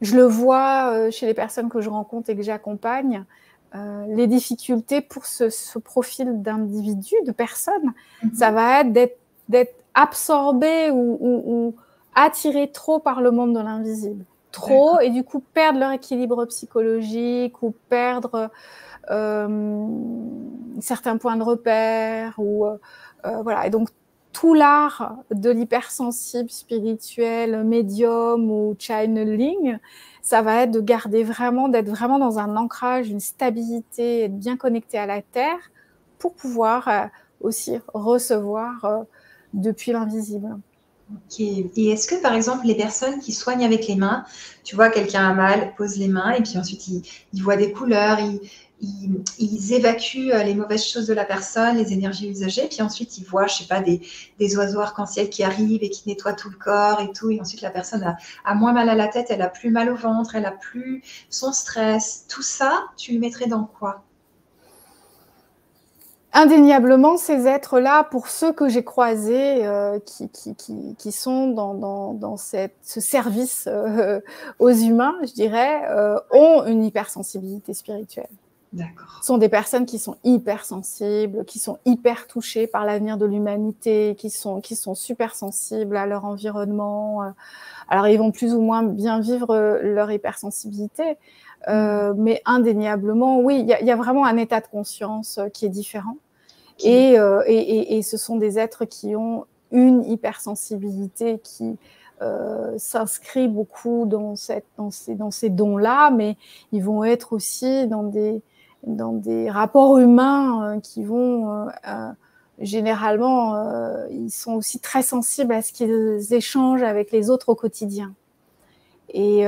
je le vois chez les personnes que je rencontre et que j'accompagne, les difficultés pour ce profil d'individu, de personne, ça va être d'être absorbé ou attiré trop par le monde de l'invisible, trop et du coup perdre leur équilibre psychologique ou perdre certains points de repère ou voilà. Et donc tout l'art de l'hypersensible spirituel, médium ou channeling, ça va être de garder vraiment, d'être vraiment dans un ancrage, une stabilité, être bien connecté à la terre pour pouvoir aussi recevoir depuis l'invisible. Ok. Et est-ce que, par exemple, les personnes qui soignent avec les mains, tu vois, quelqu'un a mal, pose les mains, et puis ensuite, ils voient des couleurs, ils évacuent les mauvaises choses de la personne, les énergies usagées, puis ensuite, ils voient, je sais pas, des oiseaux arc-en-ciel qui arrivent et qui nettoient tout le corps et tout, et ensuite, la personne a moins mal à la tête, elle a plus mal au ventre, elle a plus son stress. Tout ça, tu le mettrais dans quoi? Indéniablement, ces êtres-là, pour ceux que j'ai croisés, qui sont dans ce service aux humains, je dirais, ont une hypersensibilité spirituelle. D'accord. Ce sont des personnes qui sont hypersensibles, qui sont hyper touchées par l'avenir de l'humanité, qui sont super sensibles à leur environnement. Alors, ils vont plus ou moins bien vivre leur hypersensibilité, mais indéniablement, oui, il y a vraiment un état de conscience qui est différent. Okay. Et ce sont des êtres qui ont une hypersensibilité qui s'inscrit beaucoup dans ces dons-là, mais ils vont être aussi dans des rapports humains qui vont généralement, ils sont aussi très sensibles à ce qu'ils échangent avec les autres au quotidien. Et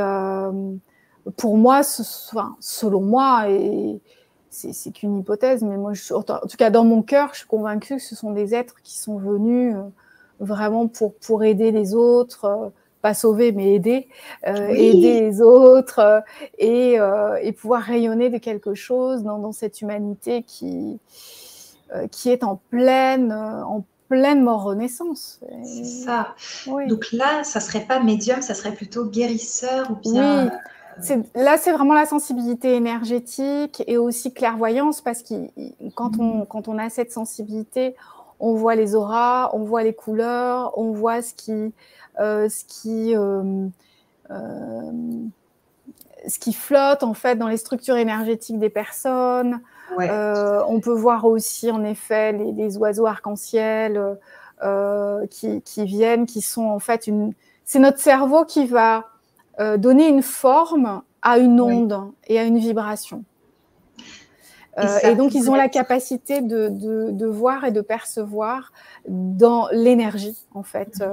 pour moi, selon moi, et c'est qu'une hypothèse, mais moi, en tout cas dans mon cœur, je suis convaincue que ce sont des êtres qui sont venus vraiment pour aider les autres, pas sauver, mais aider, oui. aider les autres et pouvoir rayonner de quelque chose dans cette humanité qui est en pleine renaissance. C'est ça. Oui. Donc là, ça serait pas médium, ça serait plutôt guérisseur ou bien... Oui. Là, c'est vraiment la sensibilité énergétique et aussi clairvoyance, parce que quand on a cette sensibilité, on voit les auras, on voit les couleurs, on voit ce qui flotte en fait dans les structures énergétiques des personnes. Ouais. On peut voir aussi en effet les oiseaux arc-en-ciel qui viennent, qui sont en fait c'est notre cerveau qui va donner une forme à une onde et à une vibration. Et donc, ils ont la capacité de voir et de percevoir dans l'énergie, en fait,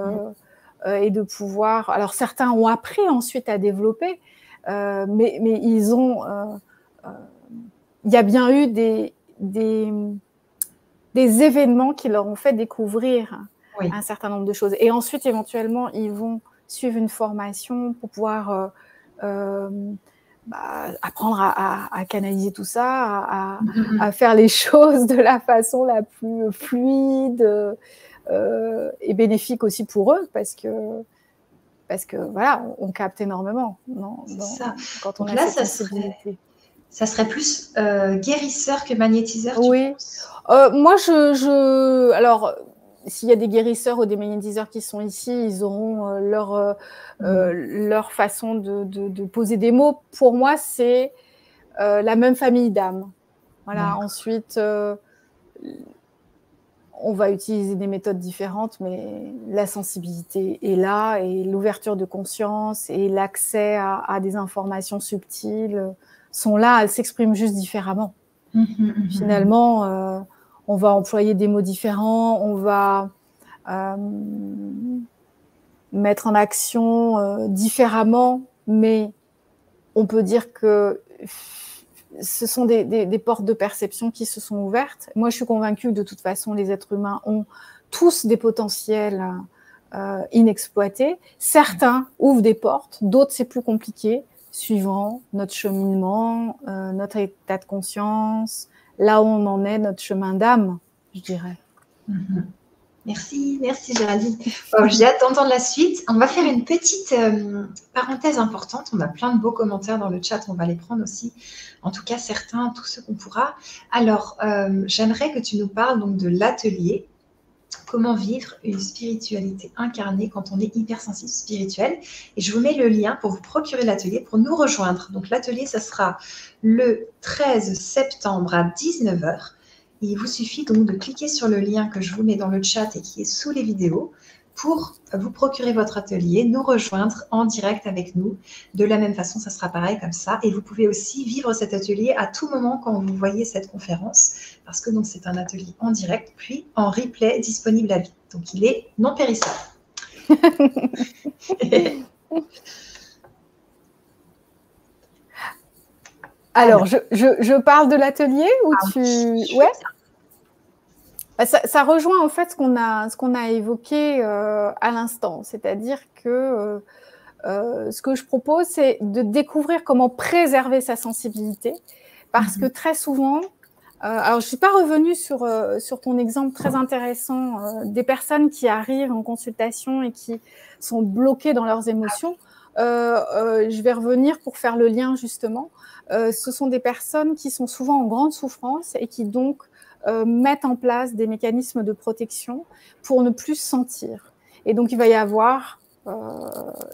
et de pouvoir... Alors, certains ont appris ensuite à développer, mais ils ont... il y a bien eu des événements qui leur ont fait découvrir un certain nombre de choses. Et ensuite, éventuellement, ils vont suivre une formation pour pouvoir apprendre à canaliser tout ça, à faire les choses de la façon la plus fluide et bénéfique aussi pour eux, parce que voilà, on capte énormément quand on a cette sensibilité. Ça serait plus guérisseur que magnétiseur, oui. Moi, alors, s'il y a des guérisseurs ou des magnétiseurs qui sont ici, ils auront leur façon de poser des mots. Pour moi, c'est la même famille d'âmes. Voilà. Ensuite, on va utiliser des méthodes différentes, mais la sensibilité est là, et l'ouverture de conscience et l'accès à des informations subtiles sont là. Elles s'expriment juste différemment. Finalement, on va employer des mots différents, on va mettre en action différemment, mais on peut dire que ce sont des portes de perception qui se sont ouvertes. Moi, je suis convaincue que de toute façon, les êtres humains ont tous des potentiels inexploités. Certains ouvrent des portes, d'autres, c'est plus compliqué, suivant notre cheminement, notre état de conscience, là où on en est, notre chemin d'âme, je dirais. Merci Géraldine. J'ai hâte d'entendre la suite. On va faire une petite parenthèse importante. On a plein de beaux commentaires dans le chat, on va les prendre aussi. En tout cas, tous ceux qu'on pourra. Alors, j'aimerais que tu nous parles donc de l'atelier comment vivre une spiritualité incarnée quand on est hypersensible spirituel. Et je vous mets le lien pour vous procurer l'atelier, pour nous rejoindre. Donc l'atelier, ça sera le 13 septembre à 19 h. Il vous suffit donc de cliquer sur le lien que je vous mets dans le chat et qui est sous les vidéos pour vous procurer votre atelier, nous rejoindre en direct avec nous. De la même façon, ça sera pareil comme ça. Et vous pouvez aussi vivre cet atelier à tout moment quand vous voyez cette conférence, parce que donc c'est un atelier en direct, puis en replay disponible à vie. Donc il est non périssable. Alors, je parle de l'atelier ou tu... Ouais. Ça rejoint en fait ce qu'on a évoqué à l'instant, c'est-à-dire que ce que je propose, c'est de découvrir comment préserver sa sensibilité, parce que très souvent, alors je ne suis pas revenue sur ton exemple très intéressant des personnes qui arrivent en consultation et qui sont bloquées dans leurs émotions. Je vais revenir pour faire le lien justement. Ce sont des personnes qui sont souvent en grande souffrance et qui donc mettent en place des mécanismes de protection pour ne plus sentir. Et donc, il va y avoir,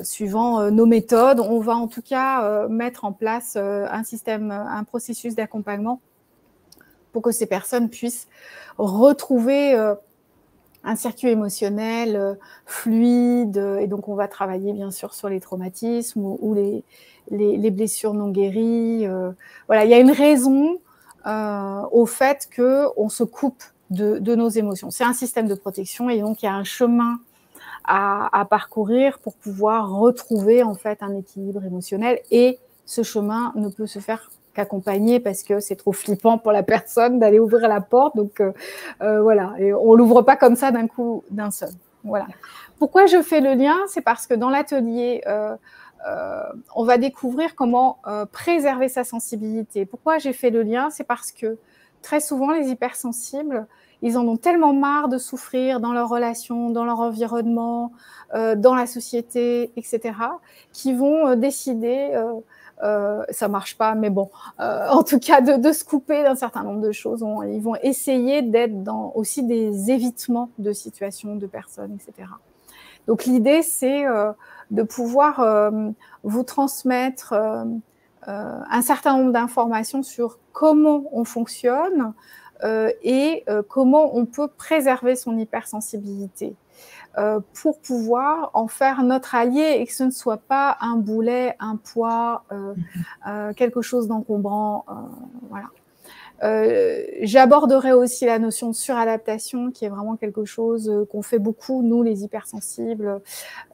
suivant nos méthodes, on va en tout cas mettre en place un système, un processus d'accompagnement pour que ces personnes puissent retrouver un circuit émotionnel fluide. Et donc, on va travailler bien sûr sur les traumatismes ou les blessures non guéries. Voilà, il y a une raison au fait qu'on se coupe de nos émotions. C'est un système de protection et donc il y a un chemin à parcourir pour pouvoir retrouver en fait un équilibre émotionnel, et ce chemin ne peut se faire qu'accompagner parce que c'est trop flippant pour la personne d'aller ouvrir la porte, donc voilà, et on l'ouvre pas comme ça d'un coup, d'un seul. Voilà. Pourquoi je fais le lien? C'est parce que dans l'atelier on va découvrir comment préserver sa sensibilité. Pourquoi j'ai fait le lien? C'est parce que très souvent, les hypersensibles, ils en ont tellement marre de souffrir dans leurs relations, dans leur environnement, dans la société, etc., qu'ils vont décider, ça ne marche pas, mais bon, en tout cas, de se couper d'un certain nombre de choses. Ils vont essayer d'être dans aussi des évitements de situations, de personnes, etc. Donc, l'idée, c'est de pouvoir vous transmettre un certain nombre d'informations sur comment on fonctionne et comment on peut préserver son hypersensibilité pour pouvoir en faire notre allié et que ce ne soit pas un boulet, un poids, quelque chose d'encombrant. Voilà. J'aborderai aussi la notion de suradaptation, qui est vraiment quelque chose qu'on fait beaucoup, nous, les hypersensibles,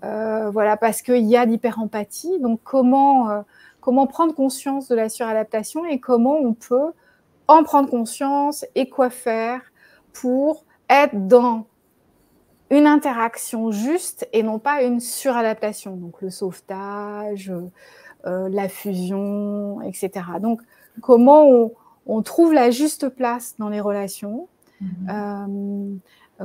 voilà, parce qu'il y a l'hyperempathie. Donc, comment prendre conscience de la suradaptation et comment on peut en prendre conscience et quoi faire pour être dans une interaction juste et non pas une suradaptation. Donc, le sauvetage, la fusion, etc. Donc, comment on trouve la juste place dans les relations,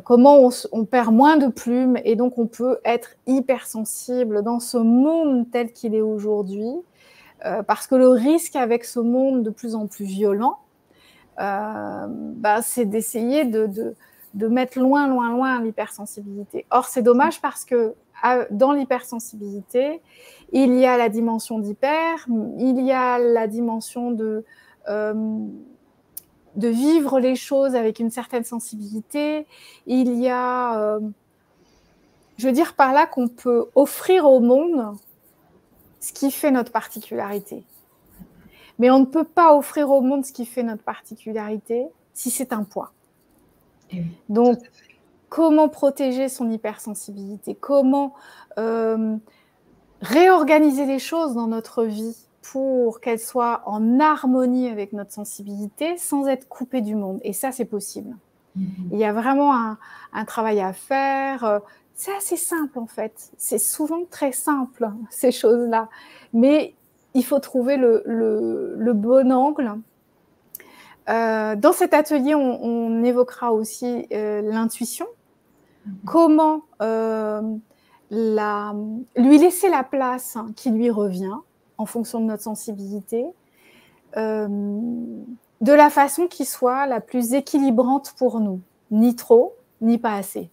comment on perd moins de plumes et donc on peut être hypersensible dans ce monde tel qu'il est aujourd'hui, parce que le risque avec ce monde de plus en plus violent, c'est d'essayer de mettre loin l'hypersensibilité. Or, c'est dommage parce que dans l'hypersensibilité, il y a la dimension d'hyper, il y a la dimension de vivre les choses avec une certaine sensibilité. Il y a, je veux dire par là qu'on peut offrir au monde ce qui fait notre particularité. Mais on ne peut pas offrir au monde ce qui fait notre particularité si c'est un poids. Donc, comment protéger son hypersensibilité? Comment réorganiser les choses dans notre vie pour qu'elles soient en harmonie avec notre sensibilité sans être coupées du monde? Et ça, c'est possible. Il y a vraiment un travail à faire. C'est assez simple, en fait. C'est souvent très simple, ces choses-là. Mais il faut trouver le bon angle. Dans cet atelier, on évoquera aussi l'intuition. Comment lui laisser la place qui lui revient en fonction de notre sensibilité, de la façon qui soit la plus équilibrante pour nous, ni trop, ni pas assez.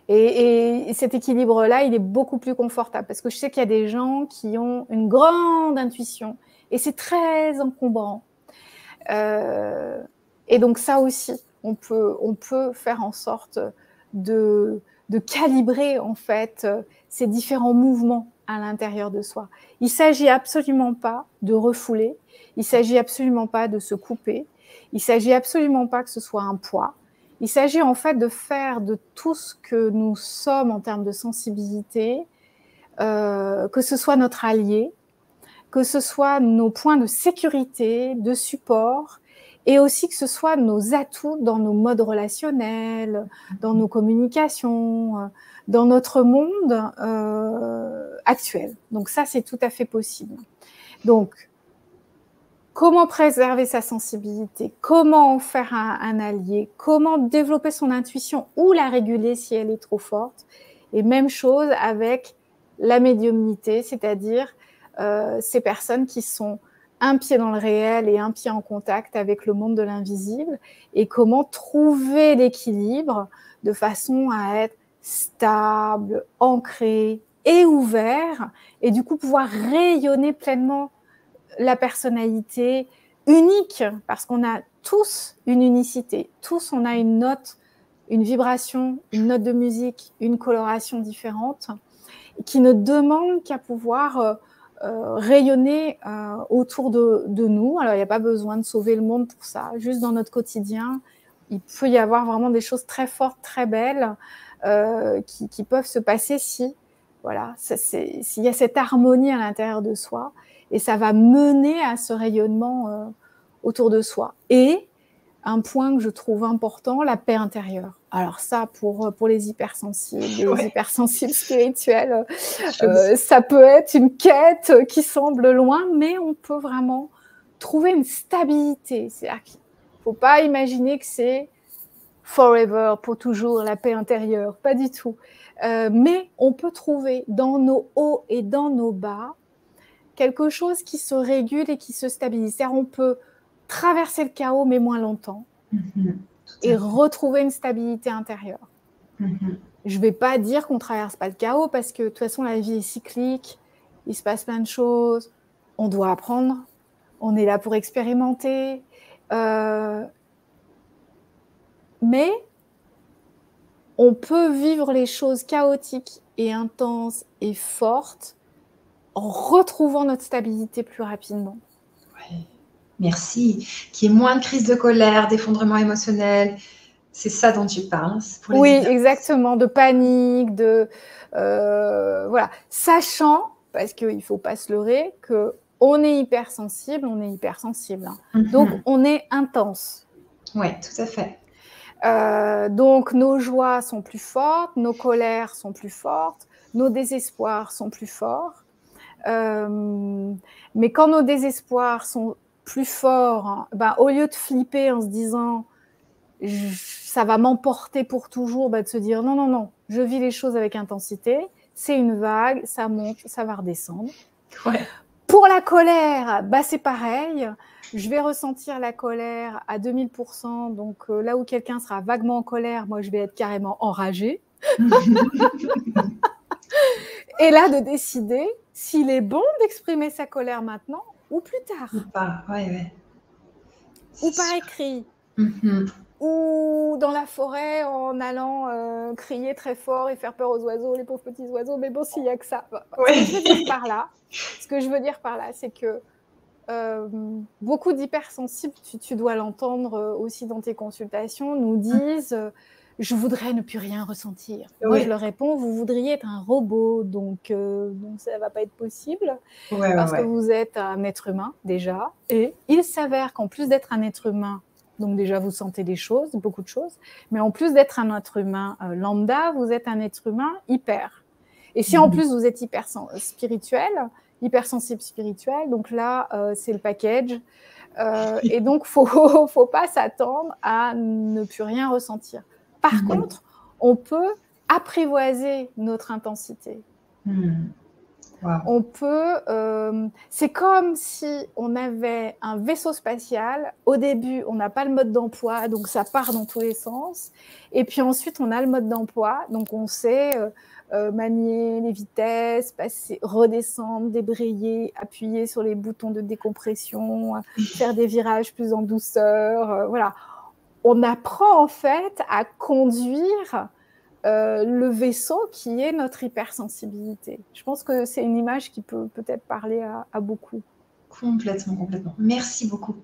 Et cet équilibre-là, il est beaucoup plus confortable parce que je sais qu'il y a des gens qui ont une grande intuition et c'est très encombrant. Et donc ça aussi, on peut faire en sorte de calibrer en fait ces différents mouvements à l'intérieur de soi. Il ne s'agit absolument pas de refouler, il ne s'agit absolument pas de se couper, il ne s'agit absolument pas que ce soit un poids. Il s'agit en fait de faire de tout ce que nous sommes en termes de sensibilité, que ce soit notre allié, que ce soit nos points de sécurité, de support, et aussi que ce soit nos atouts dans nos modes relationnels, dans nos communications, dans notre monde actuel. Donc ça, c'est tout à fait possible. Donc, comment préserver sa sensibilité? Comment en faire un allié? Comment développer son intuition ou la réguler si elle est trop forte? Et même chose avec la médiumnité, c'est-à-dire ces personnes qui sont un pied dans le réel et un pied en contact avec le monde de l'invisible, et comment trouver l'équilibre de façon à être stable, ancré et ouvert, et du coup pouvoir rayonner pleinement la personnalité unique, parce qu'on a tous une unicité, tous on a une note, une vibration, une note de musique, une coloration différente, qui ne demande qu'à pouvoir rayonner autour de nous. Alors, il n'y a pas besoin de sauver le monde pour ça. Juste dans notre quotidien, il peut y avoir vraiment des choses très fortes, très belles qui peuvent se passer s'il y a cette harmonie à l'intérieur de soi. Et ça va mener à ce rayonnement autour de soi. Et un point que je trouve important, la paix intérieure. Alors ça, pour les hypersensibles, hypersensibles spirituels, ça peut être une quête qui semble loin, mais on peut vraiment trouver une stabilité. C'est-à-dire qu'il ne faut pas imaginer que c'est forever, pour toujours, la paix intérieure, pas du tout. Mais on peut trouver dans nos hauts et dans nos bas quelque chose qui se régule et qui se stabilise. C'est-à-dire on peut traverser le chaos, mais moins longtemps, et retrouver une stabilité intérieure. Je ne vais pas dire qu'on ne traverse pas le chaos, parce que de toute façon, la vie est cyclique, il se passe plein de choses, on doit apprendre, on est là pour expérimenter, mais on peut vivre les choses chaotiques et intenses et fortes en retrouvant notre stabilité plus rapidement. Oui. Merci. Qu'il y ait moins de crises de colère, d'effondrement émotionnel. C'est ça dont tu parles. Oui, exactement, de panique, voilà. Sachant, parce qu'il ne faut pas se leurrer, qu'on est hypersensible, hein. Donc, on est intense. Oui, tout à fait. Donc, nos joies sont plus fortes, nos colères sont plus fortes, nos désespoirs sont plus forts. Mais quand nos désespoirs sont plus forts, au lieu de flipper en se disant ça va m'emporter pour toujours, de se dire non, je vis les choses avec intensité, c'est une vague, ça monte, ça va redescendre. Ouais. Pour la colère, c'est pareil, je vais ressentir la colère à 2000%, donc là où quelqu'un sera vaguement en colère, moi je vais être carrément enragée. Et là, de décider s'il est bon d'exprimer sa colère maintenant ou plus tard. Ou pas, ouais. Ou par écrit. Ou dans la forêt en allant crier très fort et faire peur aux oiseaux, les pauvres petits oiseaux. Mais bon, s'il n'y a que ça. Ce que je veux dire par là, c'est que beaucoup d'hypersensibles, tu dois l'entendre aussi dans tes consultations, nous disent je voudrais ne plus rien ressentir. Oui. Moi, je leur réponds, vous voudriez être un robot, donc ça ne va pas être possible, parce que vous êtes un être humain déjà, et il s'avère qu'en plus d'être un être humain, donc déjà vous sentez des choses, beaucoup de choses, mais en plus d'être un être humain lambda, vous êtes un être humain hyper. Et si en plus vous êtes hypersensible spirituel, donc là, c'est le package. Et donc, faut pas s'attendre à ne plus rien ressentir. Par contre, on peut apprivoiser notre intensité. Wow. On peut, c'est comme si on avait un vaisseau spatial. Au début, on n'a pas le mode d'emploi, donc ça part dans tous les sens. Et puis ensuite, on a le mode d'emploi, donc on sait manier les vitesses, passer, redescendre, débrayer, appuyer sur les boutons de décompression, faire des virages plus en douceur. Voilà. On apprend en fait à conduire le vaisseau qui est notre hypersensibilité. Je pense que c'est une image qui peut peut-être parler à beaucoup. Complètement, complètement. Merci beaucoup.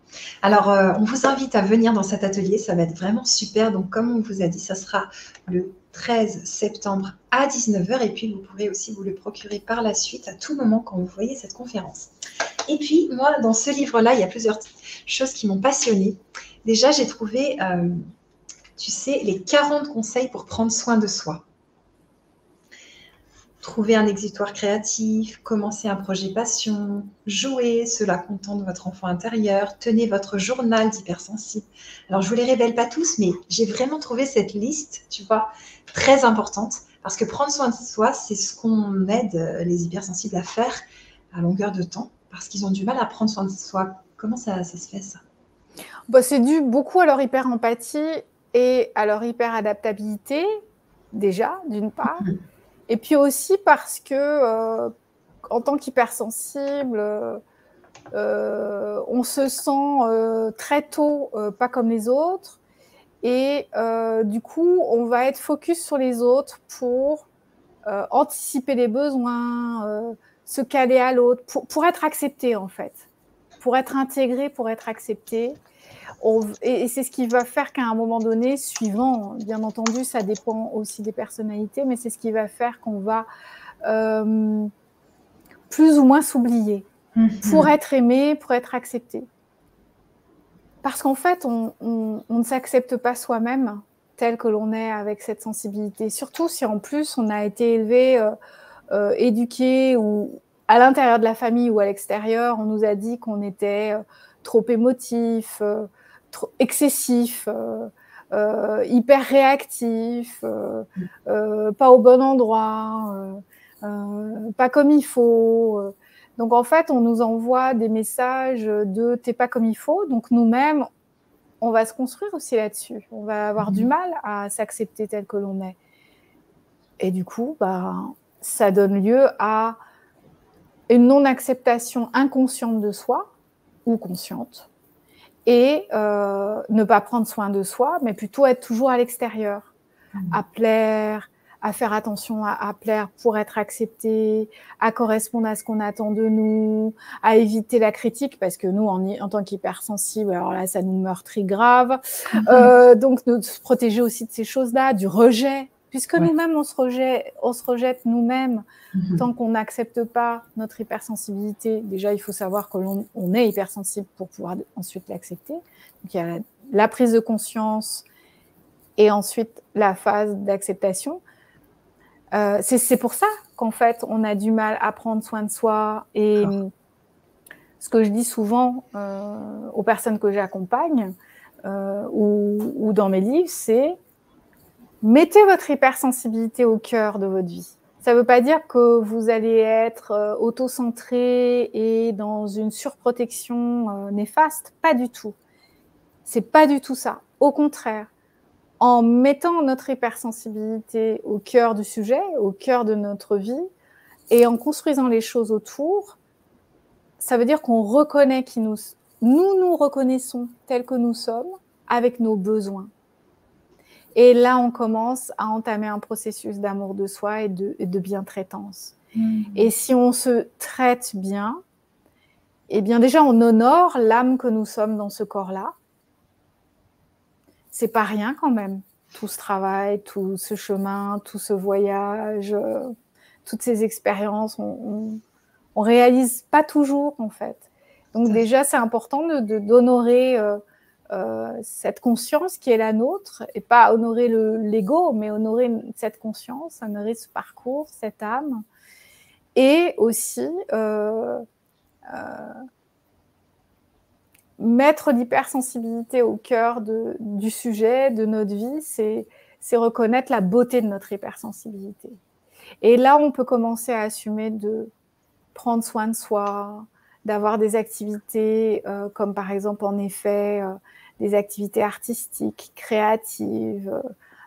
Alors, on vous invite à venir dans cet atelier, ça va être vraiment super. Donc, comme on vous a dit, ça sera le 13 septembre à 19 h et puis vous pourrez aussi vous le procurer par la suite à tout moment quand vous voyez cette conférence. Et puis, moi, dans ce livre-là, il y a plusieurs choses qui m'ont passionnée. Déjà, j'ai trouvé, tu sais, les 40 conseils pour prendre soin de soi. Trouver un exutoire créatif, commencer un projet passion, jouer, cela contente votre enfant intérieur, tenez votre journal d'hypersensible. Alors, je ne vous les révèle pas tous, mais j'ai vraiment trouvé cette liste, tu vois, très importante, parce que prendre soin de soi, c'est ce qu'on aide les hypersensibles à faire à longueur de temps, parce qu'ils ont du mal à prendre soin de soi. Comment ça se fait, ça? Bah, c'est dû beaucoup à leur hyper-empathie et à leur hyper-adaptabilité, déjà, d'une part. Et puis aussi parce que, en tant qu'hypersensible, on se sent très tôt pas comme les autres. Et du coup, on va être focus sur les autres pour anticiper les besoins, se caler à l'autre, pour être accepté en fait. Pour être intégré, pour être accepté. Et c'est ce qui va faire qu'à un moment donné, suivant, bien entendu, ça dépend aussi des personnalités, mais c'est ce qui va faire qu'on va plus ou moins s'oublier pour être aimé, pour être accepté. Parce qu'en fait, on ne s'accepte pas soi-même tel que l'on est avec cette sensibilité. Surtout si en plus on a été élevé, éduqué ou à l'intérieur de la famille ou à l'extérieur, on nous a dit qu'on était trop émotif, trop excessif, hyper réactif, pas au bon endroit, pas comme il faut. Donc en fait, on nous envoie des messages de t'es pas comme il faut. Donc nous-mêmes, on va se construire aussi là-dessus. On va avoir du mal à s'accepter tel que l'on est. Et du coup, bah, ça donne lieu à une non-acceptation inconsciente de soi ou consciente et ne pas prendre soin de soi, mais plutôt être toujours à l'extérieur, à plaire, à faire attention à plaire pour être accepté, à correspondre à ce qu'on attend de nous, à éviter la critique, parce que nous, en tant qu'hypersensibles, alors là, ça nous meurtrit grave. Donc, nous protéger aussi de ces choses-là, du rejet, puisque nous-mêmes, on se rejette nous-mêmes tant qu'on n'accepte pas notre hypersensibilité. Déjà, il faut savoir que l'on est hypersensible pour pouvoir ensuite l'accepter. Donc, il y a la prise de conscience et ensuite la phase d'acceptation. C'est pour ça qu'en fait, on a du mal à prendre soin de soi. Et ce que je dis souvent aux personnes que j'accompagne ou dans mes livres, c'est mettez votre hypersensibilité au cœur de votre vie. Ça ne veut pas dire que vous allez être auto-centré et dans une surprotection néfaste. Pas du tout. C'est pas du tout ça. Au contraire, en mettant notre hypersensibilité au cœur du sujet, au cœur de notre vie, et en construisant les choses autour, ça veut dire qu'on reconnaît qui nous reconnaissons tels que nous sommes, avec nos besoins. Et là, on commence à entamer un processus d'amour de soi et de bientraitance. Et si on se traite bien, eh bien déjà, on honore l'âme que nous sommes dans ce corps-là. C'est pas rien quand même, tout ce travail, tout ce chemin, tout ce voyage, toutes ces expériences, on réalise pas toujours en fait. Donc déjà, c'est important d'honorer cette conscience qui est la nôtre, et pas honorer l'ego, mais honorer cette conscience, honorer ce parcours, cette âme, et aussi mettre l'hypersensibilité au cœur du sujet, de notre vie, c'est reconnaître la beauté de notre hypersensibilité. Et là, on peut commencer à assumer de prendre soin de soi, d'avoir des activités comme par exemple en effet des activités artistiques, créatives,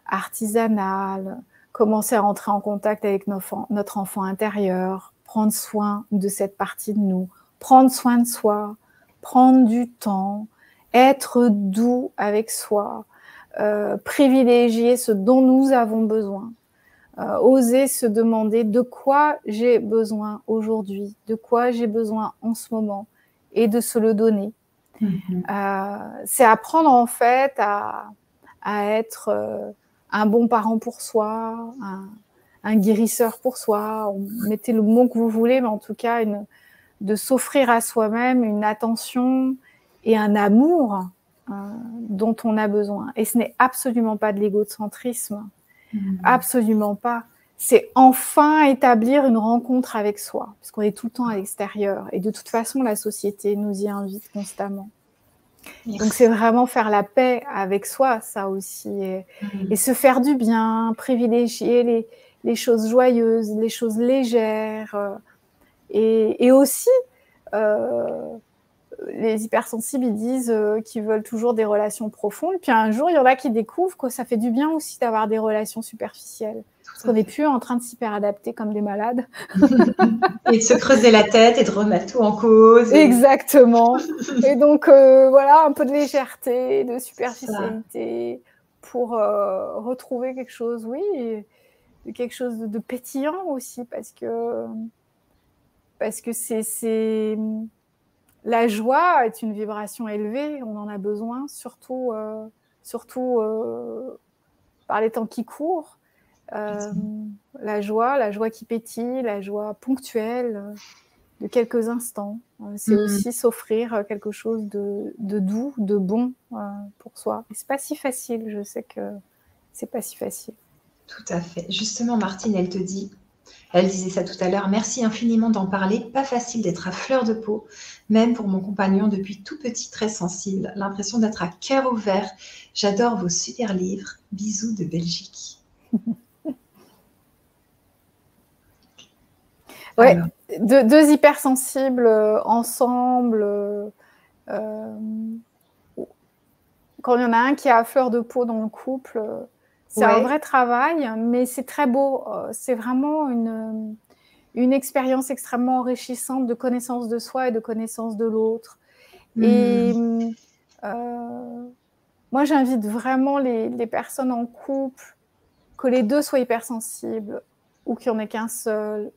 artisanales, commencer à rentrer en contact avec notre enfant intérieur, prendre soin de cette partie de nous, prendre soin de soi, prendre du temps, être doux avec soi, privilégier ce dont nous avons besoin, oser se demander de quoi j'ai besoin aujourd'hui, de quoi j'ai besoin en ce moment, et de se le donner. C'est apprendre en fait à être un bon parent pour soi, un guérisseur pour soi, mettez le mot que vous voulez, mais en tout cas de s'offrir à soi-même une attention et un amour dont on a besoin. Et ce n'est absolument pas de l'égocentrisme, absolument pas. C'est enfin établir une rencontre avec soi, parce qu'on est tout le temps à l'extérieur, et de toute façon la société nous y invite constamment. Merci. Donc c'est vraiment faire la paix avec soi, ça aussi, et se faire du bien, privilégier les choses joyeuses, les choses légères, et aussi les hypersensibles, ils disent qu'ils veulent toujours des relations profondes, puis un jour il y en a qui découvrent que ça fait du bien aussi d'avoir des relations superficielles, parce qu'on n'est plus en train de s'hyperadapter comme des malades. Et de se creuser la tête et de remettre tout en cause. Exactement. Et donc, voilà, un peu de légèreté, de superficialité pour retrouver quelque chose, oui, quelque chose de pétillant aussi, parce que c'est la joie est une vibration élevée, on en a besoin, surtout par les temps qui courent. La joie qui pétille, la joie ponctuelle de quelques instants. C'est aussi s'offrir quelque chose de doux, de bon pour soi. Et c'est pas si facile, je sais que c'est pas si facile. Tout à fait. Justement, Martine, elle disait ça tout à l'heure, merci infiniment d'en parler, pas facile d'être à fleur de peau, même pour mon compagnon depuis tout petit, très sensible, l'impression d'être à cœur ouvert, j'adore vos super livres, bisous de Belgique. Ouais, deux hypersensibles ensemble, quand il y en a un qui est à fleur de peau dans le couple, c'est un vrai travail, mais c'est très beau, c'est vraiment une expérience extrêmement enrichissante de connaissance de soi et de connaissance de l'autre. Et moi, j'invite vraiment les personnes en couple, que les deux soient hypersensibles ou qu'il n'y en ait qu'un seul.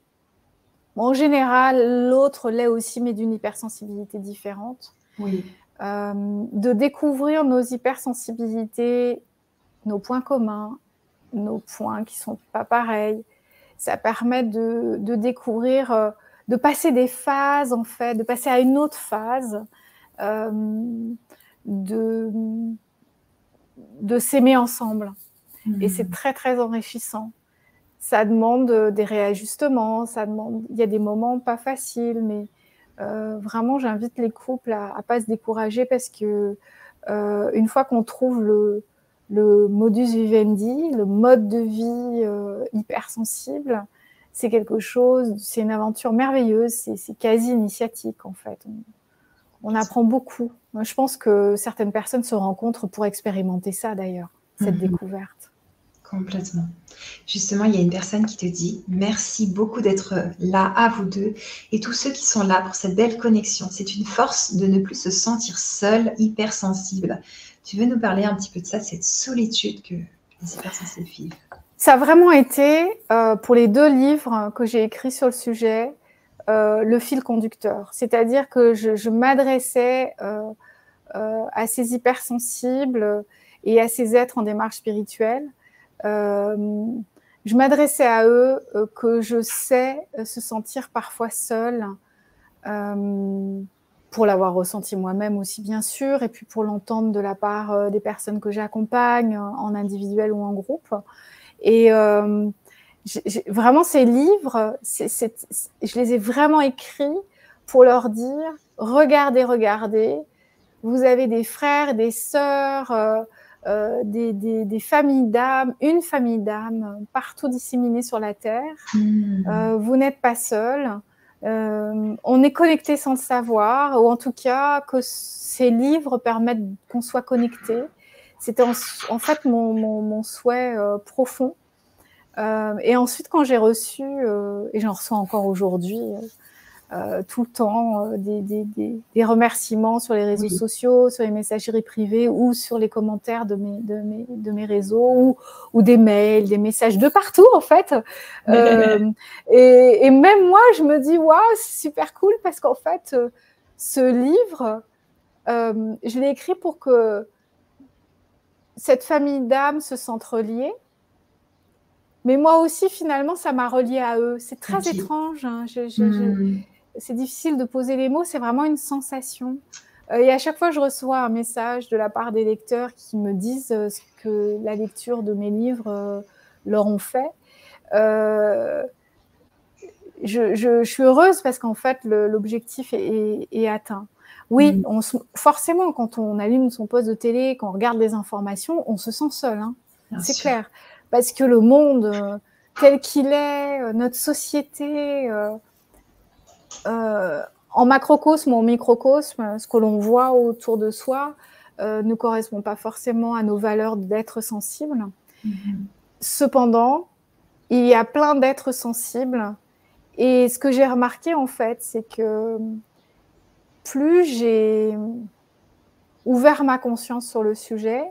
Bon, en général, l'autre l'est aussi, mais d'une hypersensibilité différente. Oui. De découvrir nos hypersensibilités, nos points communs, nos points qui ne sont pas pareils. Ça permet de découvrir, de passer des phases, en fait, de passer à une autre phase, de s'aimer ensemble. Et c'est très, très enrichissant. Ça demande des réajustements, il y a des moments pas faciles, mais vraiment, j'invite les couples à ne pas se décourager parce que une fois qu'on trouve le modus vivendi, le mode de vie hypersensible, c'est quelque chose, c'est une aventure merveilleuse, c'est quasi initiatique en fait. On apprend beaucoup. Je pense que certaines personnes se rencontrent pour expérimenter ça d'ailleurs, cette découverte. Complètement. Justement, il y a une personne qui te dit « Merci beaucoup d'être là, à vous deux, et tous ceux qui sont là pour cette belle connexion. C'est une force de ne plus se sentir seul, hypersensible. » Tu veux nous parler un petit peu de ça, cette solitude que les hypersensibles vivent? Ça a vraiment été, pour les 2 livres que j'ai écrits sur le sujet, le fil conducteur. C'est-à-dire que je m'adressais à ces hypersensibles et à ces êtres en démarche spirituelle. Je m'adressais à eux que je sais se sentir parfois seuls, pour l'avoir ressenti moi-même aussi bien sûr, et puis pour l'entendre de la part des personnes que j'accompagne en individuel ou en groupe. Et vraiment ces livres, je les ai vraiment écrits pour leur dire regardez, vous avez des frères, des sœurs, des familles d'âmes, une famille d'âmes partout disséminées sur la terre. Vous n'êtes pas seul. On est connecté sans le savoir, ou en tout cas que ces livres permettent qu'on soit connecté. C'était en fait mon souhait profond. Et ensuite, quand j'ai reçu, et j'en reçois encore aujourd'hui, tout le temps, des remerciements sur les réseaux sociaux, sur les messageries privées ou sur les commentaires de mes réseaux, ou des mails, des messages de partout en fait. Et même moi, je me dis waouh, c'est super cool parce qu'en fait, ce livre, je l'ai écrit pour que cette famille d'âmes se sente reliée. Mais moi aussi, finalement, ça m'a reliée à eux. C'est très étrange. Hein. C'est difficile de poser les mots. C'est vraiment une sensation. Et à chaque fois, je reçois un message de la part des lecteurs qui me disent ce que la lecture de mes livres leur ont fait. Je suis heureuse parce qu'en fait, l'objectif est atteint. Oui, forcément, quand on allume son poste de télé, quand on regarde les informations, on se sent seul. Hein. C'est clair. Parce que le monde tel qu'il est, notre société, en macrocosme ou en microcosme, ce que l'on voit autour de soi ne correspond pas forcément à nos valeurs d'être sensible. Cependant, il y a plein d'êtres sensibles. Et ce que j'ai remarqué, en fait, c'est que plus j'ai ouvert ma conscience sur le sujet,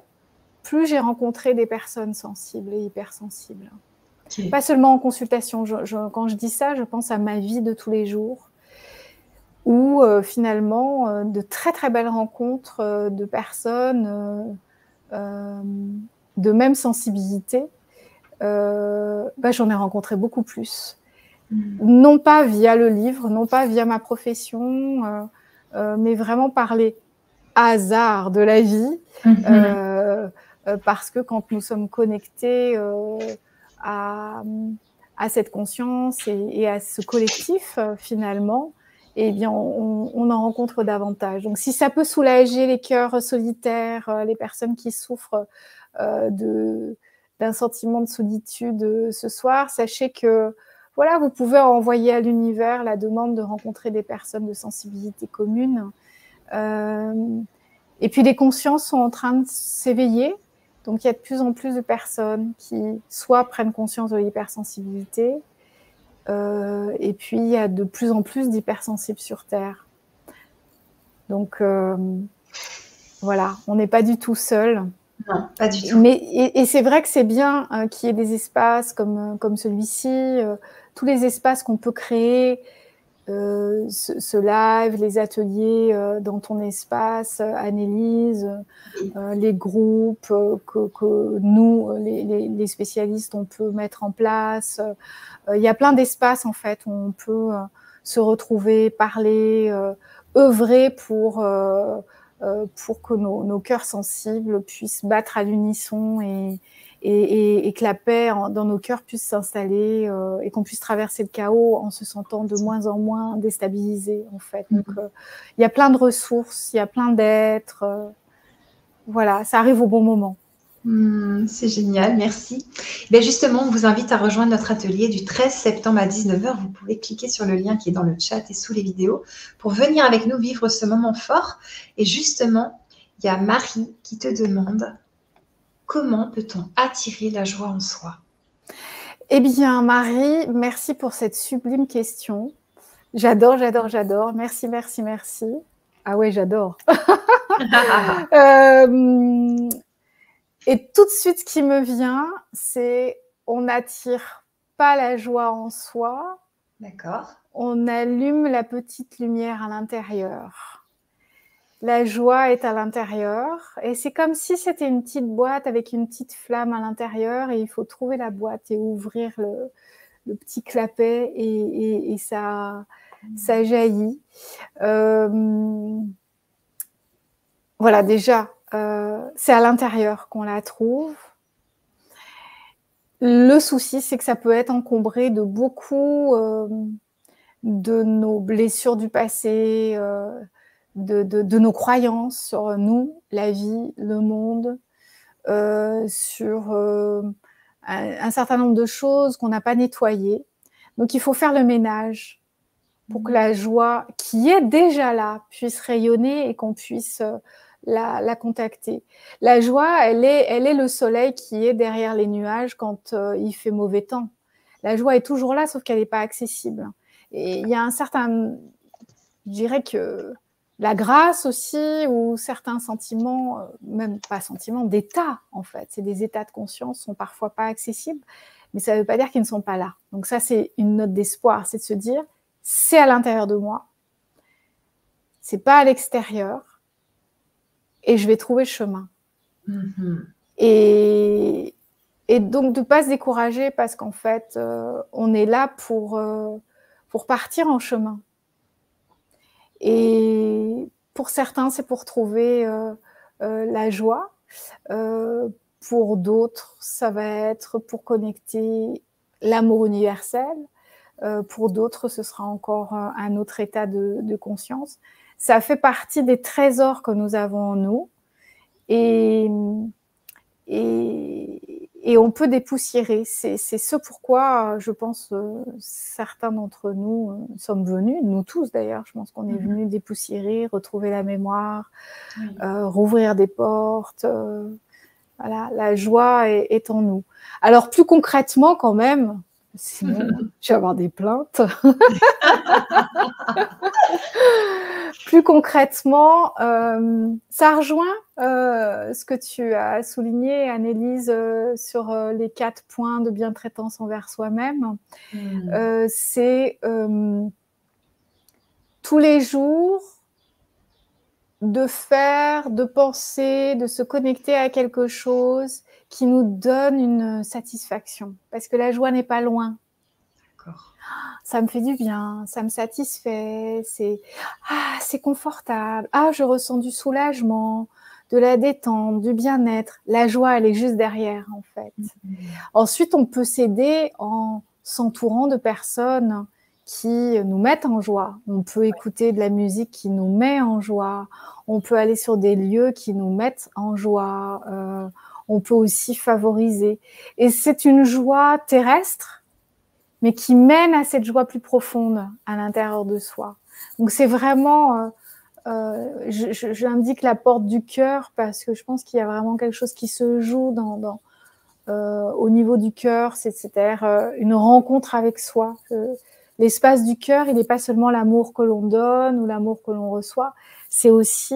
plus j'ai rencontré des personnes sensibles et hypersensibles. Pas seulement en consultation. Quand je dis ça, je pense à ma vie de tous les jours, où finalement, de très très belles rencontres de personnes de même sensibilité, j'en ai rencontré beaucoup plus. Non pas via le livre, non pas via ma profession, mais vraiment par les hasards de la vie, parce que quand nous sommes connectés à cette conscience et à ce collectif, finalement, eh bien, on en rencontre davantage. Donc, si ça peut soulager les cœurs solitaires, les personnes qui souffrent d'un sentiment de solitude ce soir, sachez que voilà, vous pouvez envoyer à l'univers la demande de rencontrer des personnes de sensibilité commune. Et puis, les consciences sont en train de s'éveiller. Donc, il y a de plus en plus de personnes qui soit prennent conscience de l'hypersensibilité, et puis il y a de plus en plus d'hypersensibles sur Terre. Donc, voilà, on n'est pas du tout seul. Non, pas du tout. Et c'est vrai que c'est bien qu'il y ait des espaces comme celui-ci, tous les espaces qu'on peut créer, ce live, les ateliers dans ton espace, Annelise, les groupes que nous, les spécialistes, on peut mettre en place. Il y a plein d'espaces, en fait, où on peut se retrouver, parler, œuvrer pour que nos cœurs sensibles puissent battre à l'unisson et que la paix dans nos cœurs puisse s'installer et qu'on puisse traverser le chaos en se sentant de moins en moins déstabilisé, en fait. Donc, il y a plein de ressources, il y a plein d'êtres. Voilà, ça arrive au bon moment. C'est génial, merci. Ben justement, on vous invite à rejoindre notre atelier du 13 septembre à 19h. Vous pouvez cliquer sur le lien qui est dans le chat et sous les vidéos pour venir avec nous vivre ce moment fort. Et justement, il y a Marie qui te demande comment peut-on attirer la joie en soi? Eh bien, Marie, merci pour cette sublime question. J'adore, j'adore, j'adore. Merci, merci, merci. Ah ouais, j'adore. Et tout de suite, ce qui me vient, c'est on n'attire pas la joie en soi. D'accord. On allume la petite lumière à l'intérieur. La joie est à l'intérieur et c'est comme si c'était une petite boîte avec une petite flamme à l'intérieur et il faut trouver la boîte et ouvrir le petit clapet et ça jaillit. Voilà, déjà, c'est à l'intérieur qu'on la trouve. Le souci, c'est que ça peut être encombré de beaucoup de nos blessures du passé, de nos croyances sur nous, la vie, le monde, sur un certain nombre de choses qu'on n'a pas nettoyées. Donc, il faut faire le ménage. pour que la joie qui est déjà là puisse rayonner et qu'on puisse la contacter. La joie, elle est le soleil qui est derrière les nuages quand il fait mauvais temps. La joie est toujours là, sauf qu'elle n'est pas accessible. Et il y a un certain, je dirais que la grâce aussi, ou certains sentiments, même pas sentiments, d'état en fait, c'est des états de conscience, sont parfois pas accessibles, mais ça ne veut pas dire qu'ils ne sont pas là. Donc ça, c'est une note d'espoir, c'est de se dire, c'est à l'intérieur de moi, c'est pas à l'extérieur, et je vais trouver le chemin. Et donc de ne pas se décourager parce qu'en fait, on est là pour partir en chemin. Et pour certains, c'est pour trouver la joie. Pour d'autres, ça va être pour connecter l'amour universel. Pour d'autres, ce sera encore un autre état de conscience. Ça fait partie des trésors que nous avons en nous. Et on peut dépoussiérer. C'est ce pourquoi, je pense, certains d'entre nous sommes venus, nous tous d'ailleurs, je pense qu'on est venus dépoussiérer, retrouver la mémoire, rouvrir des portes. Voilà, la joie est en nous. Alors, plus concrètement quand même, sinon je vais avoir des plaintes. Plus concrètement, ça rejoint ce que tu as souligné, Annelise, sur les 4 points de bientraitance envers soi-même. C'est tous les jours de faire, de penser, de se connecter à quelque chose qui nous donne une satisfaction. Parce que la joie n'est pas loin. D'accord. Ça me fait du bien, ça me satisfait, c'est confortable, je ressens du soulagement, de la détente, du bien-être. La joie, elle est juste derrière, en fait. Ensuite, on peut s'aider en s'entourant de personnes qui nous mettent en joie. On peut écouter de la musique qui nous met en joie. On peut aller sur des lieux qui nous mettent en joie. On peut aussi favoriser. Et c'est une joie terrestre, mais qui mène à cette joie plus profonde à l'intérieur de soi. Donc c'est vraiment, j'indique la porte du cœur parce que je pense qu'il y a vraiment quelque chose qui se joue au niveau du cœur, c'est-à-dire une rencontre avec soi. L'espace du cœur, il n'est pas seulement l'amour que l'on donne ou l'amour que l'on reçoit, c'est aussi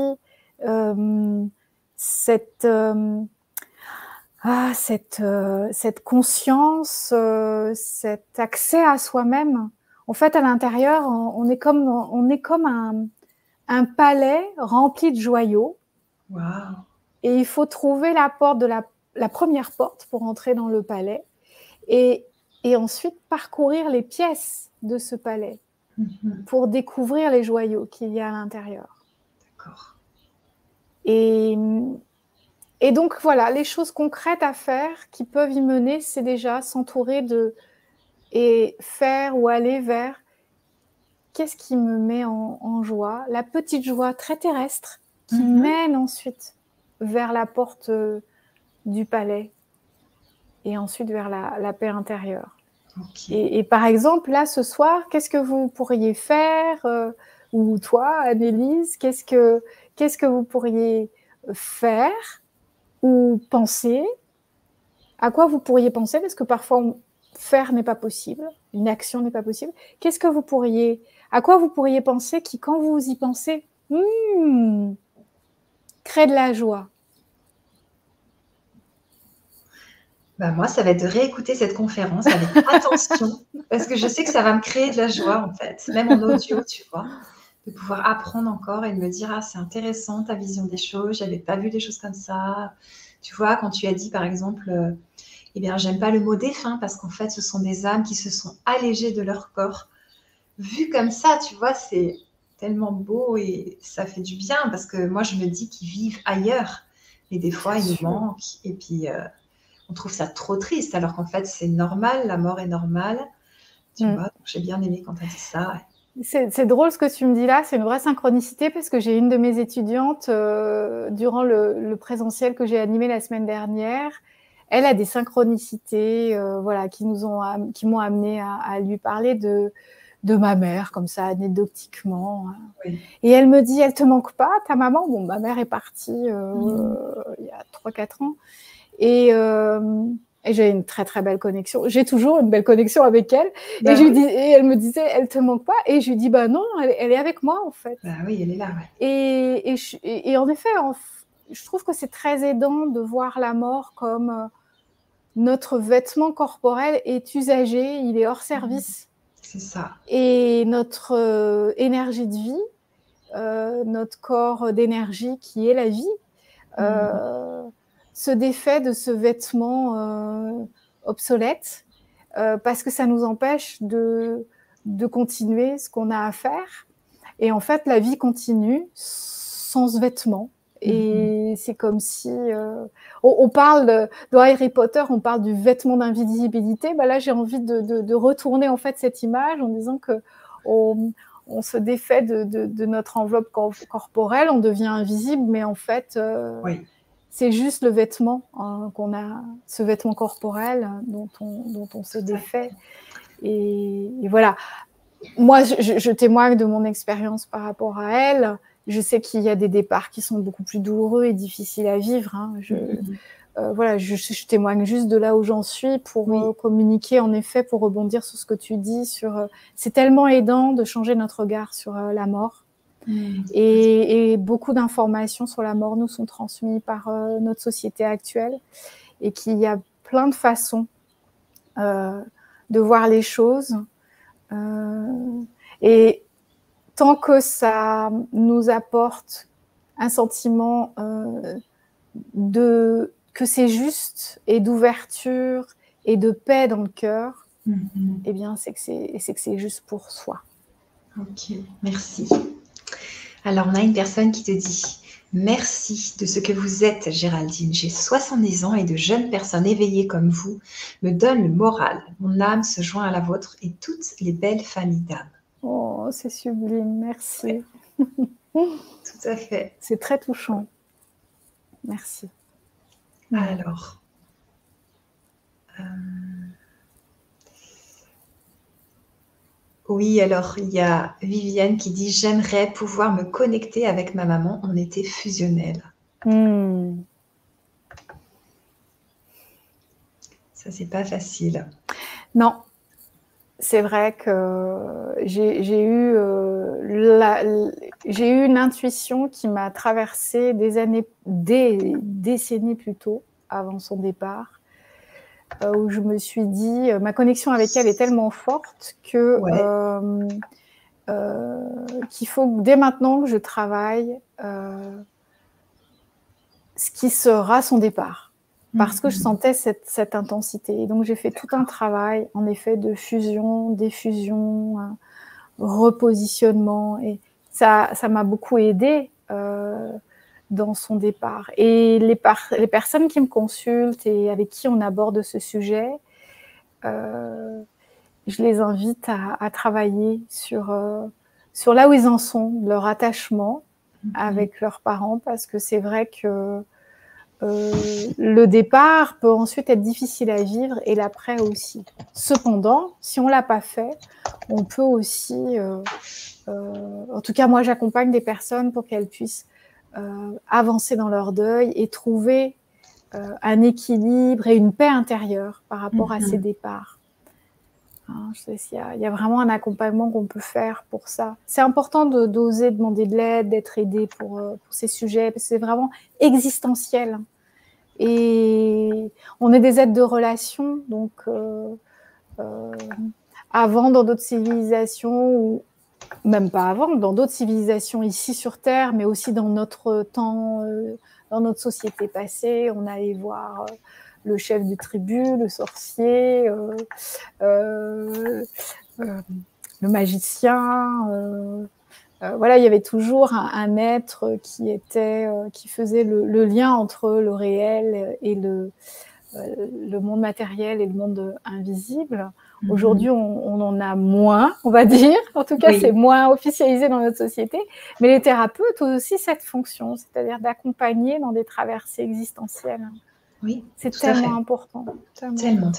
cette conscience, cet accès à soi-même. En fait, à l'intérieur, on est comme un palais rempli de joyaux. Wow. Et il faut trouver la porte de la première porte pour entrer dans le palais et ensuite parcourir les pièces de ce palais pour découvrir les joyaux qu'il y a à l'intérieur. D'accord. Et donc, voilà, les choses concrètes à faire qui peuvent y mener, c'est déjà s'entourer et faire ou aller vers qu'est-ce qui me met en joie, la petite joie très terrestre qui mène ensuite vers la porte du palais et ensuite vers la paix intérieure. Okay. Et par exemple, là, ce soir, qu'est-ce que vous pourriez faire ou toi, Annelise, qu'est-ce que vous pourriez faire ou penser? À quoi vous pourriez penser? Parce que parfois, faire n'est pas possible, une action n'est pas possible. À quoi vous pourriez penser qui, quand vous y pensez, crée de la joie? Moi, ça va être de réécouter cette conférence avec attention, parce que je sais que ça va me créer de la joie, en fait, même en audio, tu vois, de pouvoir apprendre encore et de me dire, c'est intéressant ta vision des choses, j'avais pas vu des choses comme ça. Tu vois, quand tu as dit, par exemple, j'aime pas le mot défunt, parce qu'en fait, ce sont des âmes qui se sont allégées de leur corps. Vu comme ça, tu vois, c'est tellement beau et ça fait du bien, parce que moi, je me dis qu'ils vivent ailleurs, et des fois, ils nous manquent, et puis... on trouve ça trop triste, alors qu'en fait, c'est normal, la mort est normale. Tu vois, donc j'ai bien aimé quand tu as dit ça. C'est drôle ce que tu me dis là, c'est une vraie synchronicité parce que j'ai une de mes étudiantes, durant le présentiel que j'ai animé la semaine dernière, elle a des synchronicités qui m'ont amené à lui parler de ma mère, comme ça, anecdotiquement. Oui. Et elle me dit, elle te manque pas, ta maman? Bon, ma mère est partie Mmh. il y a 3-4 ans. Et j'ai une très, très belle connexion. J'ai toujours une belle connexion avec elle. Et, Bah oui. et elle me disait, elle te manque pas? Et je lui dis, bah non, elle est avec moi, en fait. Bah oui, elle est là, ouais. Et en effet, je trouve que c'est très aidant de voir la mort comme notre vêtement corporel est usagé, il est hors service. C'est ça. Et notre énergie de vie, notre corps d'énergie qui est la vie, se défait de ce vêtement obsolète parce que ça nous empêche de continuer ce qu'on a à faire. Et en fait, la vie continue sans ce vêtement. Et c'est comme si on parle dans Harry Potter, on parle du vêtement d'invisibilité. Bah là, j'ai envie de retourner en fait cette image en disant que on se défait de notre enveloppe corporelle, on devient invisible, mais en fait, Oui. c'est juste le vêtement qu'on a, ce vêtement corporel dont on se défait. Et voilà. Moi, je témoigne de mon expérience par rapport à elle. Je sais qu'il y a des départs qui sont beaucoup plus douloureux et difficiles à vivre. Hein. Voilà, je témoigne juste de là où j'en suis pour communiquer, en effet, pour rebondir sur ce que tu dis. C'est tellement aidant de changer notre regard sur la mort. Et beaucoup d'informations sur la mort nous sont transmises par notre société actuelle et qu'il y a plein de façons de voir les choses. Et tant que ça nous apporte un sentiment que c'est juste et d'ouverture et de paix dans le cœur, eh bien, c'est que c'est juste pour soi. Ok, merci. Alors, on a une personne qui te dit « Merci de ce que vous êtes, Géraldine. J'ai 70 ans et de jeunes personnes éveillées comme vous me donnent le moral. Mon âme se joint à la vôtre et toutes les belles familles d'âmes. » Oh, c'est sublime, merci. Ouais. Tout à fait. C'est très touchant. Merci. Alors, oui, alors il y a Viviane qui dit « J'aimerais pouvoir me connecter avec ma maman, on était fusionnels. » Ça, c'est pas facile. Non. C'est vrai que j'ai eu une intuition qui m'a traversée des décennies plus tôt, avant son départ, où je me suis dit, ma connexion avec elle est tellement forte que qu'il faut dès maintenant que je travaille ce qui sera son départ. Parce que je sentais cette intensité. Et donc, j'ai fait tout un travail, en effet, de fusion, diffusion, repositionnement. Et ça m'a beaucoup aidée dans son départ. Et les personnes qui me consultent et avec qui on aborde ce sujet, je les invite à travailler sur là où ils en sont, leur attachement avec leurs parents, parce que c'est vrai que le départ peut ensuite être difficile à vivre et l'après aussi. Cependant, si on ne l'a pas fait, on peut aussi... en tout cas, moi, j'accompagne des personnes pour qu'elles puissent avancer dans leur deuil et trouver un équilibre et une paix intérieure par rapport à ces départs. Hein, il y a vraiment un accompagnement qu'on peut faire pour ça. C'est important d'oser demander de l'aide, d'être aidé pour ces sujets, parce que c'est vraiment existentiel. Et on est des êtres de relation, donc avant, dans d'autres civilisations, ou même pas avant, dans d'autres civilisations ici sur Terre, mais aussi dans notre temps, dans notre société passée, on allait voir le chef de tribu, le sorcier, le magicien. Voilà, il y avait toujours un être qui faisait le lien entre le réel et le monde matériel et le monde invisible. Aujourd'hui, on en a moins, on va dire. En tout cas, c'est moins officialisé dans notre société. Mais les thérapeutes ont aussi cette fonction, c'est-à-dire d'accompagner dans des traversées existentielles. Oui, c'est tellement important. Tellement.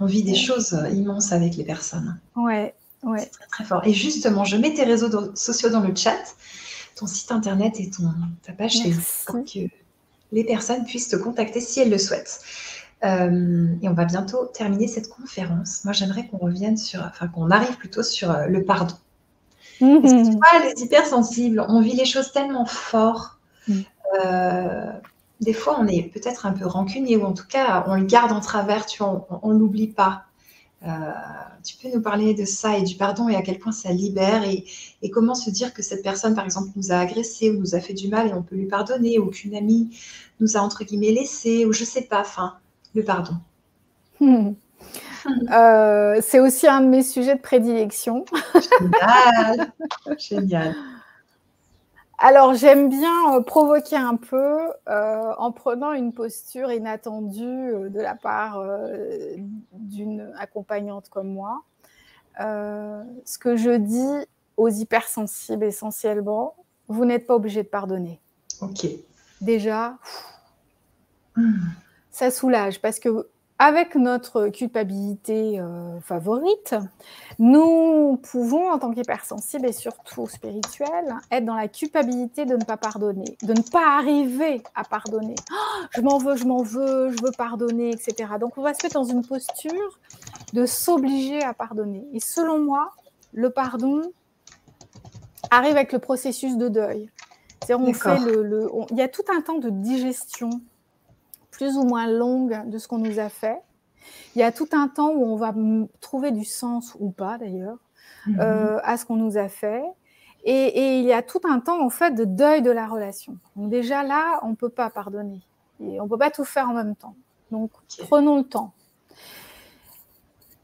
On vit des choses immenses avec les personnes. Ouais. Ouais. C'est très, très fort. Et justement, je mets tes réseaux sociaux dans le chat, ton site internet et ta page Facebook, pour Merci. que les personnes puissent te contacter si elles le souhaitent. Et on va bientôt terminer cette conférence. Moi, j'aimerais qu'on arrive plutôt sur le pardon. Parce que tu vois, les hypersensibles, on vit les choses tellement fort. Des fois, on est peut-être un peu rancunier, ou en tout cas, on le garde en travers, tu vois, on l'oublie pas. Tu peux nous parler de ça et du pardon et à quel point ça libère et comment se dire que cette personne, par exemple, nous a agressé ou nous a fait du mal et on peut lui pardonner, ou qu'une amie nous a, entre guillemets, laissé, ou je sais pas, enfin, le pardon. C'est aussi un de mes sujets de prédilection. Génial, génial. Alors, j'aime bien provoquer un peu en prenant une posture inattendue de la part d'une accompagnante comme moi. Ce que je dis aux hypersensibles essentiellement, vous n'êtes pas obligé de pardonner. Ok. Déjà, ça soulage parce que avec notre culpabilité favorite, nous pouvons, en tant qu'hypersensibles et surtout spirituels, être dans la culpabilité de ne pas pardonner, de ne pas arriver à pardonner. Oh, je m'en veux, je veux pardonner, etc. Donc, on va se mettre dans une posture de s'obliger à pardonner. Et selon moi, le pardon arrive avec le processus de deuil. C'est-à-dire, il y a tout un temps de digestion plus ou moins longue de ce qu'on nous a fait. Il y a tout un temps où on va trouver du sens ou pas d'ailleurs à ce qu'on nous a fait. Et il y a tout un temps en fait de deuil de la relation. Donc déjà là, on ne peut pas pardonner. Et on ne peut pas tout faire en même temps. Donc prenons le temps.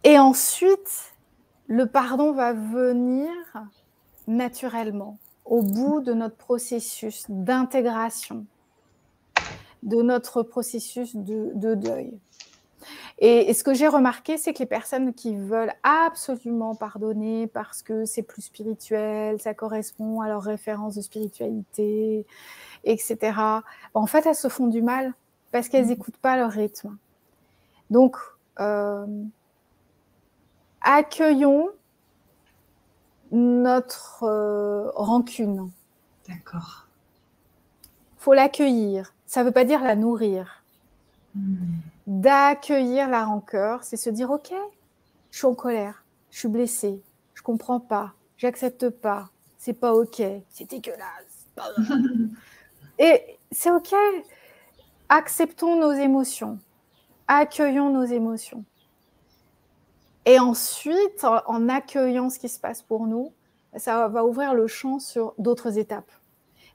Et ensuite, le pardon va venir naturellement au bout de notre processus d'intégration, de notre processus de deuil. Et ce que j'ai remarqué, c'est que les personnes qui veulent absolument pardonner parce que c'est plus spirituel, ça correspond à leur référence de spiritualité, etc., en fait, elles se font du mal parce qu'elles n'écoutent pas leur rythme. Donc, accueillons notre rancune. D'accord. Il faut l'accueillir. Ça ne veut pas dire la nourrir. D'accueillir la rancœur, c'est se dire, ok, je suis en colère, je suis blessée, je comprends pas, j'accepte pas, c'est pas ok, c'est dégueulasse. Et c'est ok. Acceptons nos émotions, accueillons nos émotions. Et ensuite, en accueillant ce qui se passe pour nous, ça va ouvrir le champ sur d'autres étapes.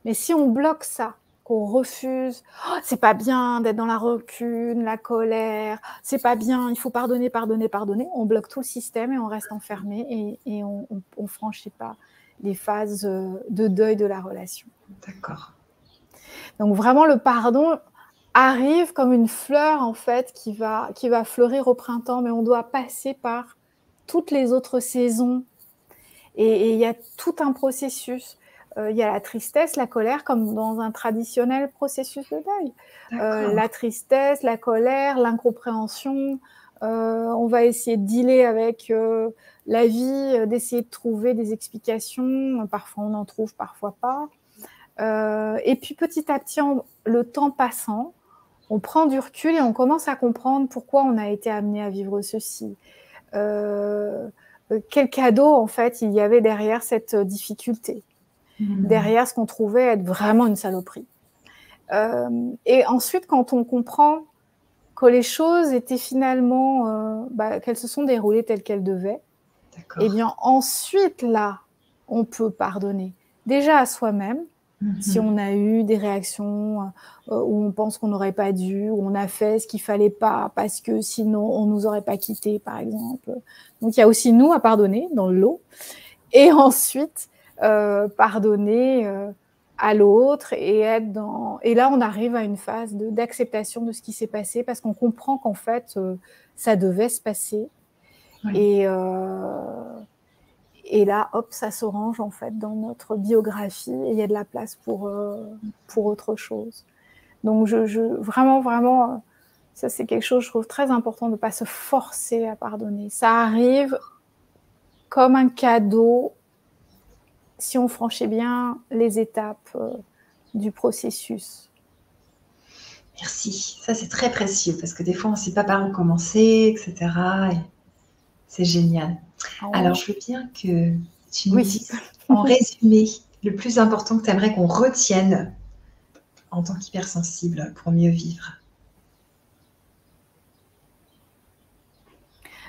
Mais si on bloque ça, qu'on refuse, oh, c'est pas bien d'être dans la rancune, la colère, c'est pas bien, il faut pardonner, pardonner, pardonner, on bloque tout le système et on reste enfermé et on franchit pas les phases de deuil de la relation. D'accord. Donc vraiment, le pardon arrive comme une fleur en fait qui va fleurir au printemps, mais on doit passer par toutes les autres saisons et il y a tout un processus. Il y a la tristesse, la colère, comme dans un traditionnel processus de deuil. La tristesse, la colère, l'incompréhension. On va essayer de dealer avec la vie, d'essayer de trouver des explications. Parfois, on en trouve, parfois pas. Et puis, petit à petit, le temps passant, on prend du recul et on commence à comprendre pourquoi on a été amené à vivre ceci. Quel cadeau, en fait, il y avait derrière cette difficulté. Derrière ce qu'on trouvait être vraiment une saloperie. Et ensuite, quand on comprend que les choses étaient finalement, qu'elles se sont déroulées telles qu'elles devaient, et bien ensuite, là, on peut pardonner. Déjà à soi-même, si on a eu des réactions où on pense qu'on n'aurait pas dû, où on a fait ce qu'il ne fallait pas parce que sinon on ne nous aurait pas quittés, par exemple. Donc, il y a aussi nous à pardonner dans le lot. Et ensuite, pardonner à l'autre et être dans... Et là, on arrive à une phase d'acceptation de ce qui s'est passé parce qu'on comprend qu'en fait, ça devait se passer. Oui. Et là, hop, ça s'orange en fait dans notre biographie et il y a de la place pour autre chose. Donc, vraiment, ça c'est quelque chose, je trouve, très important de ne pas se forcer à pardonner. Ça arrive comme un cadeau si on franchit bien les étapes du processus. Merci. Ça, c'est très précieux parce que des fois, on ne sait pas par où commencer, etc. Et c'est génial. Alors, je veux bien que tu nous dises, en résumé, le plus important que tu aimerais qu'on retienne en tant qu'hypersensible pour mieux vivre.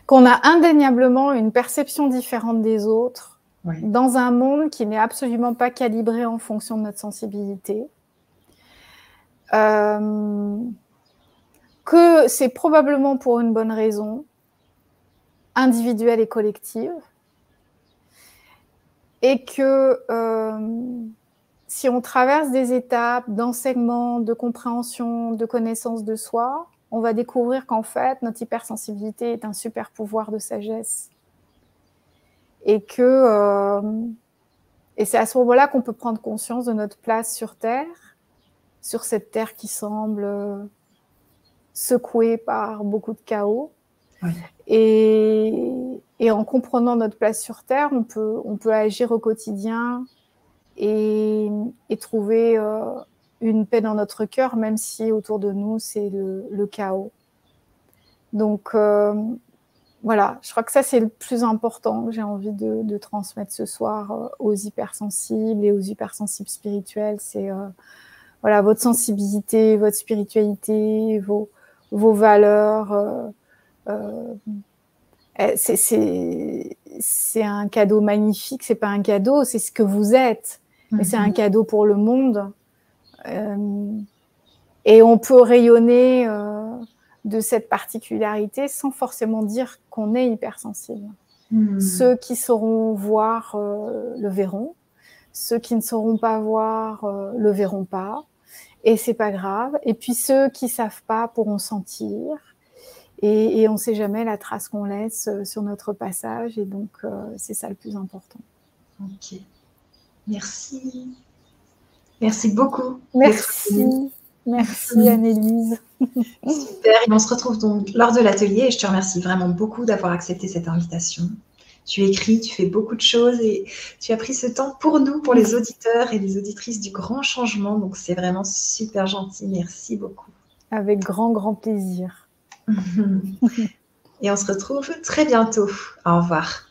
Qu'on a indéniablement une perception différente des autres, dans un monde qui n'est absolument pas calibré en fonction de notre sensibilité. Que c'est probablement pour une bonne raison, individuelle et collective, et que si on traverse des étapes d'enseignement, de compréhension, de connaissance de soi, on va découvrir qu'en fait, notre hypersensibilité est un super pouvoir de sagesse. Et c'est à ce moment-là qu'on peut prendre conscience de notre place sur Terre, sur cette Terre qui semble secouée par beaucoup de chaos. Et en comprenant notre place sur Terre, on peut agir au quotidien et trouver une paix dans notre cœur, même si autour de nous, c'est le chaos. Donc, voilà, je crois que ça, c'est le plus important que j'ai envie de transmettre ce soir aux hypersensibles et aux hypersensibles spirituels. C'est voilà, votre sensibilité, votre spiritualité, vos valeurs. C'est un cadeau magnifique, c'est pas un cadeau, c'est ce que vous êtes, mais c'est un cadeau pour le monde. Et on peut rayonner de cette particularité sans forcément dire qu'on est hypersensible. Ceux qui sauront voir le verront, ceux qui ne sauront pas voir le verront pas, et c'est pas grave. Et puis ceux qui savent pas pourront sentir. Et on ne sait jamais la trace qu'on laisse sur notre passage. Et donc, c'est ça le plus important. Ok. Merci. Merci beaucoup. Merci. Merci Annelise. Super. Et on se retrouve donc lors de l'atelier. Et je te remercie vraiment beaucoup d'avoir accepté cette invitation. Tu écris, tu fais beaucoup de choses et tu as pris ce temps pour nous, pour les auditeurs et les auditrices du Grand Changement. Donc, c'est vraiment super gentil. Merci beaucoup. Avec grand, grand plaisir. Et on se retrouve très bientôt. Au revoir.